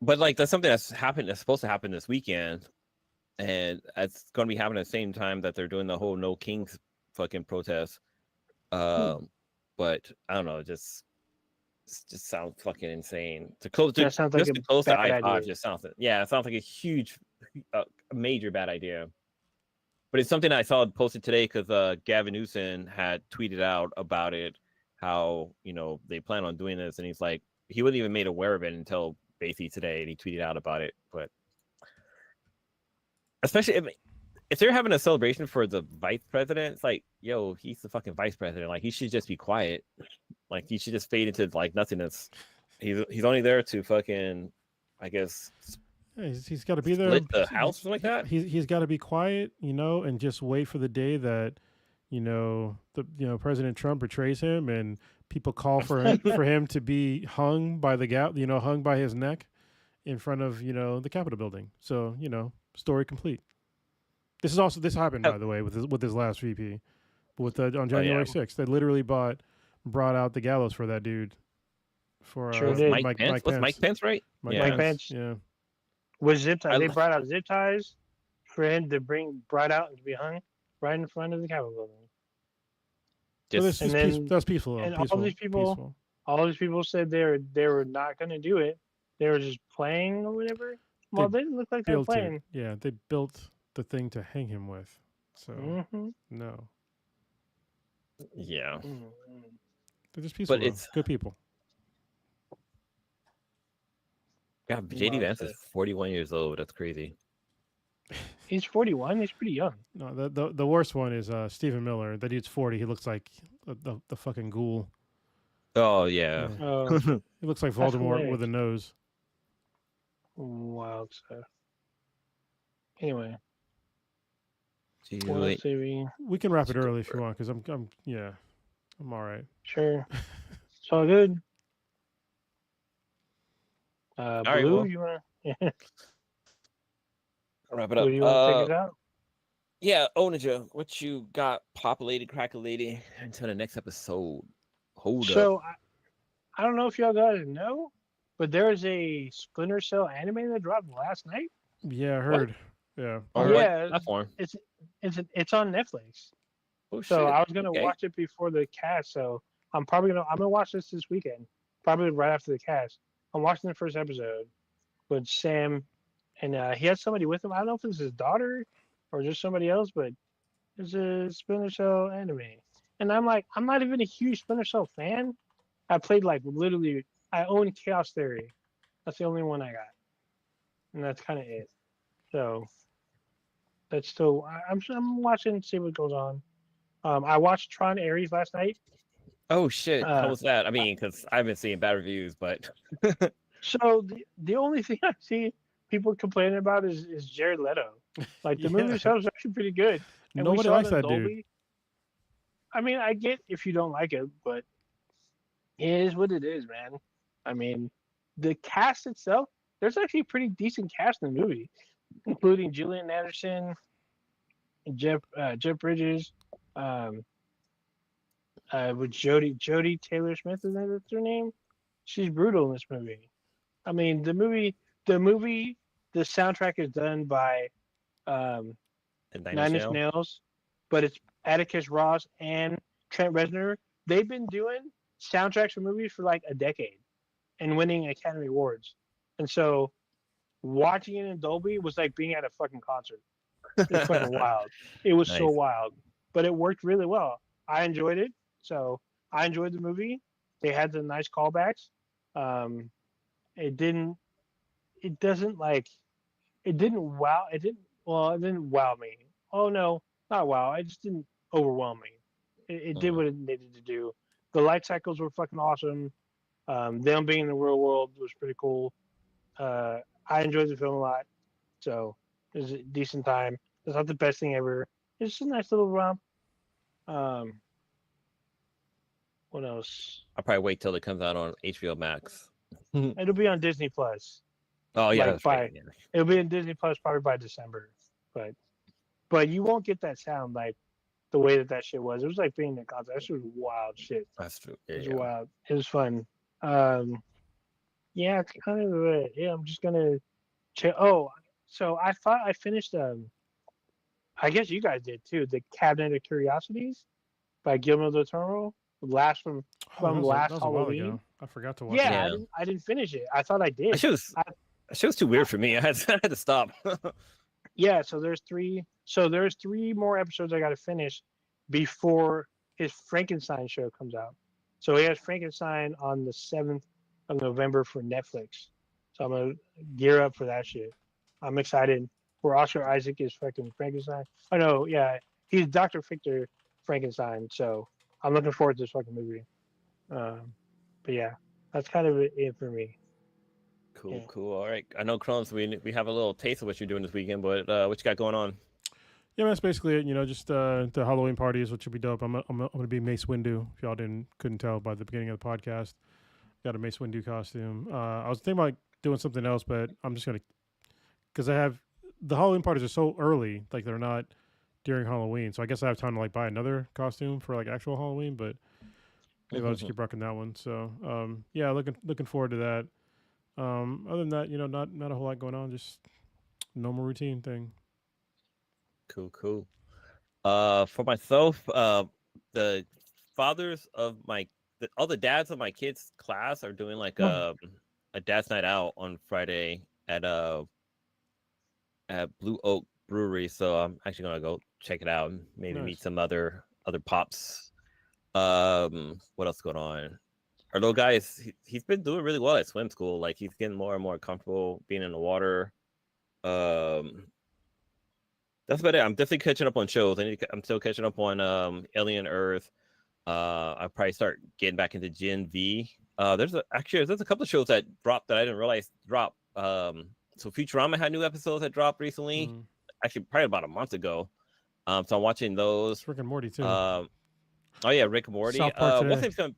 But like that's something that's supposed to happen this weekend, and it's going to be happening at the same time that they're doing the whole No Kings fucking protest. But I don't know, it just sounds fucking insane. To close to I-5 just sounds it sounds like a huge, major bad idea. But it's something I saw posted today because Gavin Newsom had tweeted out about it, how they plan on doing this, and he's like he wasn't even made aware of it until basically today, and he tweeted out about it. But especially if they're having a celebration for the vice president, it's like, yo, he's the fucking vice president. Like he should just be quiet. Like he should just fade into like nothingness. He's only there to fucking, I guess. Yeah, he's got to be there. Split the house like that. He's got to be quiet, and just wait for the day that, President Trump betrays him and people call for him to be hung by hung by his neck in front of, the Capitol building. So, story complete. This happened, by the way, with his last VP, on January 6th. They literally brought out the gallows for that dude. For Mike Pence. Was Mike Pence right? Mike Pence. Yeah. With zip ties, they brought out zip ties for him to brought out and to be hung right in front of the Capitol building. That was peaceful. And peaceful. all these people said they were not going to do it. They were just playing or whatever. Well, they didn't look like they were playing. Yeah, they built the thing to hang him with. So no. Yeah. They're just peaceful. But it's good people. yeah. JD Vance is 41 years old. That's crazy. He's 41. He's pretty young. No, the worst one is Stephen Miller. That dude's 40. He looks like the fucking ghoul. Oh yeah. He looks like Voldemort with a nose. Wild stuff. Anyway. Jeez, we can wrap it early if you want, because I'm all right. Sure. It's all good. All Blue, right, well, you wanna wrap it up. Blue, you wanna take us out? Yeah, Onaja, what you got populated, crackulated until the next episode? Hold up. I don't know if y'all guys know, but there is a Splinter Cell anime that dropped last night. Yeah, I heard. What? Yeah. It's on Netflix. Oh, so shit. I was gonna watch it before the cast. So I'm gonna watch this weekend, probably right after the cast. I'm watching the first episode with Sam, and he has somebody with him. I don't know if it's his daughter or just somebody else, but it's a Splinter Cell anime. And I'm like, I'm not even a huge Splinter Cell fan. I played I own Chaos Theory. That's the only one I got, and that's kind of it. So that's still I'm watching to see what goes on. I watched Tron Ares last night. Oh shit! How was that? I mean, because I've been seeing bad reviews, but so the only thing I see people complaining about is Jared Leto. Like the movie itself is actually pretty good. And nobody likes that dude. I mean, I get if you don't like it, but it is what it is, man. I mean, the cast itself, there's actually a pretty decent cast in the movie, including Gillian Anderson, Jeff Bridges, with Jodie Taylor-Smith, is that her name? She's brutal in this movie. I mean, the soundtrack is done by Nine Inch Nails, but it's Atticus Ross and Trent Reznor. They've been doing soundtracks for movies for like a decade and winning Academy Awards. And so watching it in Dolby was like being at a fucking concert. It's fucking wild. It was so wild, but it worked really well. I enjoyed it. So I enjoyed the movie. They had some nice callbacks. It didn't wow me. Oh no, not wow. It just didn't overwhelm me. It did what it needed to do. The light cycles were fucking awesome. Them being in the real world was pretty cool. I enjoyed the film a lot. So it was a decent time. It's not the best thing ever. It's just a nice little romp. What else? I'll probably wait till it comes out on HBO Max. It'll be on Disney Plus. Oh yeah, that's right. Yeah. It'll be in Disney Plus probably by December. But you won't get that sound like the way that shit was. It was like being in a concert. That shit was wild shit. That's true. It was wild. It was fun. Yeah, it's kind of it. Yeah, I'm just gonna check. Oh, so I thought I finished. I guess you guys did too. The Cabinet of Curiosities by Guillermo del Toro. Last from last Halloween. I forgot to watch. Yeah, I didn't finish it. I thought I did. That shit was too weird for me. I had to stop. Yeah, so there's three more episodes I got to finish before his Frankenstein show comes out. So he has Frankenstein on the 7th of November for Netflix. So I'm gonna gear up for that shit. I'm excited. Where Oscar Isaac is fucking Frankenstein. Oh no, yeah, he's Dr. Victor Frankenstein. So I'm looking forward to this fucking movie. But yeah, that's kind of it for me. Cool. All right. I know, Crohn's, we have a little taste of what you're doing this weekend, but what you got going on? Yeah, that's basically it. You know, just the Halloween parties, which should be dope. I'm gonna be Mace Windu. If y'all couldn't tell by the beginning of the podcast, got a Mace Windu costume. I was thinking about doing something else, but I'm just gonna, because the Halloween parties are so early, like they're not during Halloween. So I guess I have time to like buy another costume for like actual Halloween, but maybe I'll just keep rocking that one. So yeah, looking forward to that. Other than that, you know, not a whole lot going on, just normal routine thing. Cool. For myself, the fathers of all the dads of my kids' class are doing like a dad's night out on Friday at Blue Oak Brewery. So I'm actually gonna go check it out and maybe meet some other pops What else going on? Our little guy he's been doing really well at swim school. Like he's getting more and more comfortable being in the water. That's about it. I'm definitely catching up on shows. I'm still catching up on Alien Earth. I'll probably start getting back into Gen V. There's a couple of shows that dropped that I didn't realize dropped. So Futurama had new episodes that dropped recently. Actually, probably about a month ago. So I'm watching those. It's Rick and Morty too. Oh yeah, Rick and Morty. South Park today.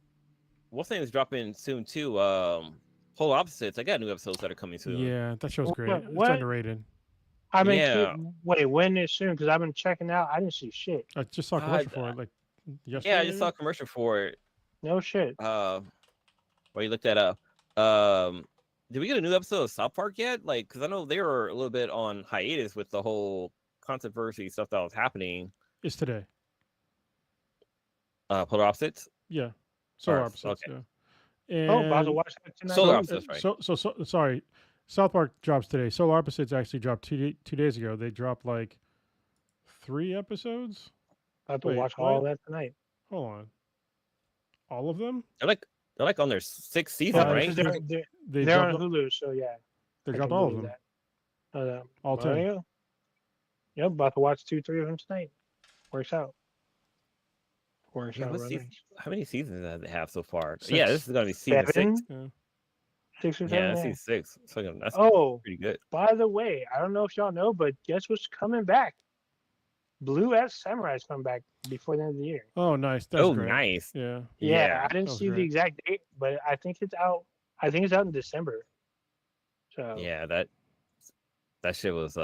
What's name's dropping soon too. Polar Opposites. I got new episodes that are coming soon. Yeah, that show's great. What? It's underrated. I've been wait, when is soon? Because I've been checking out. I didn't see shit. I just saw a commercial for it like yesterday. Yeah, I just saw a commercial for it. No shit. Well, you looked that up. Did we get a new episode of South Park yet? Like, because I know they were a little bit on hiatus with the whole controversy stuff that was happening. It's today. Polar Opposites. Yeah, Solar Opposites. Okay. Yeah. And about to watch that tonight. Solar Opposites, right? So sorry. South Park drops today. Solar Opposites actually dropped 2 days ago. They dropped like 3 episodes. I have to watch all of that tonight. Hold on. All of them? They're like on their 6th season, right? They're on Hulu, so yeah. They dropped all of them. All 10. Yep, about to watch 2-3 of them tonight. Works out. How many seasons do they have so far? 6. Yeah, this is gonna be season 6. Yeah. 6 or 7. Yeah, season 6. So that's pretty good. By the way, I don't know if y'all know, but guess what's coming back? Blue S Samurai is coming back before the end of the year. Oh, nice. That's great. Nice. Yeah. I didn't see the exact date, but I think it's out. I think it's out in December. So yeah, that shit was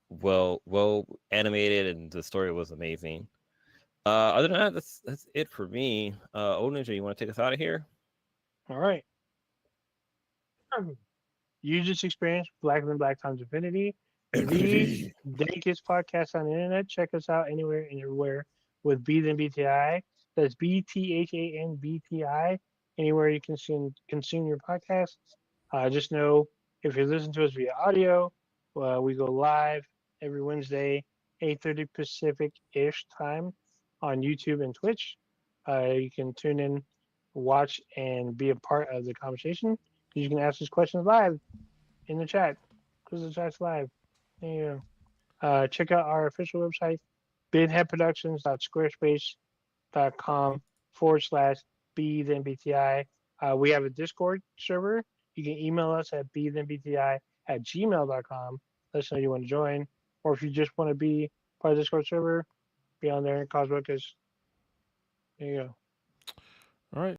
well animated, and the story was amazing. Other than that, that's it for me. Old Ninja, you want to take us out of here? All right. You just experienced Blacker Than Black Times Infinity, the dankest podcast on the internet. Check us out anywhere and everywhere with BthanBTI. That's BthanBTI. Anywhere you can consume your podcasts. Just know if you listen to us via audio, we go live every Wednesday, 8:30 Pacific-ish time on YouTube and Twitch. You can tune in, watch, and be a part of the conversation. You can ask us questions live in the chat because the chat's live. There you go. Check out our official website, bidheadproductions.squarespace.com/BthanBTI. We have a Discord server. You can email us at bthanBTI@gmail.com. Let us know you want to join. Or if you just want to be part of the Discord server, be on there and cause ruckus. There you go. All right.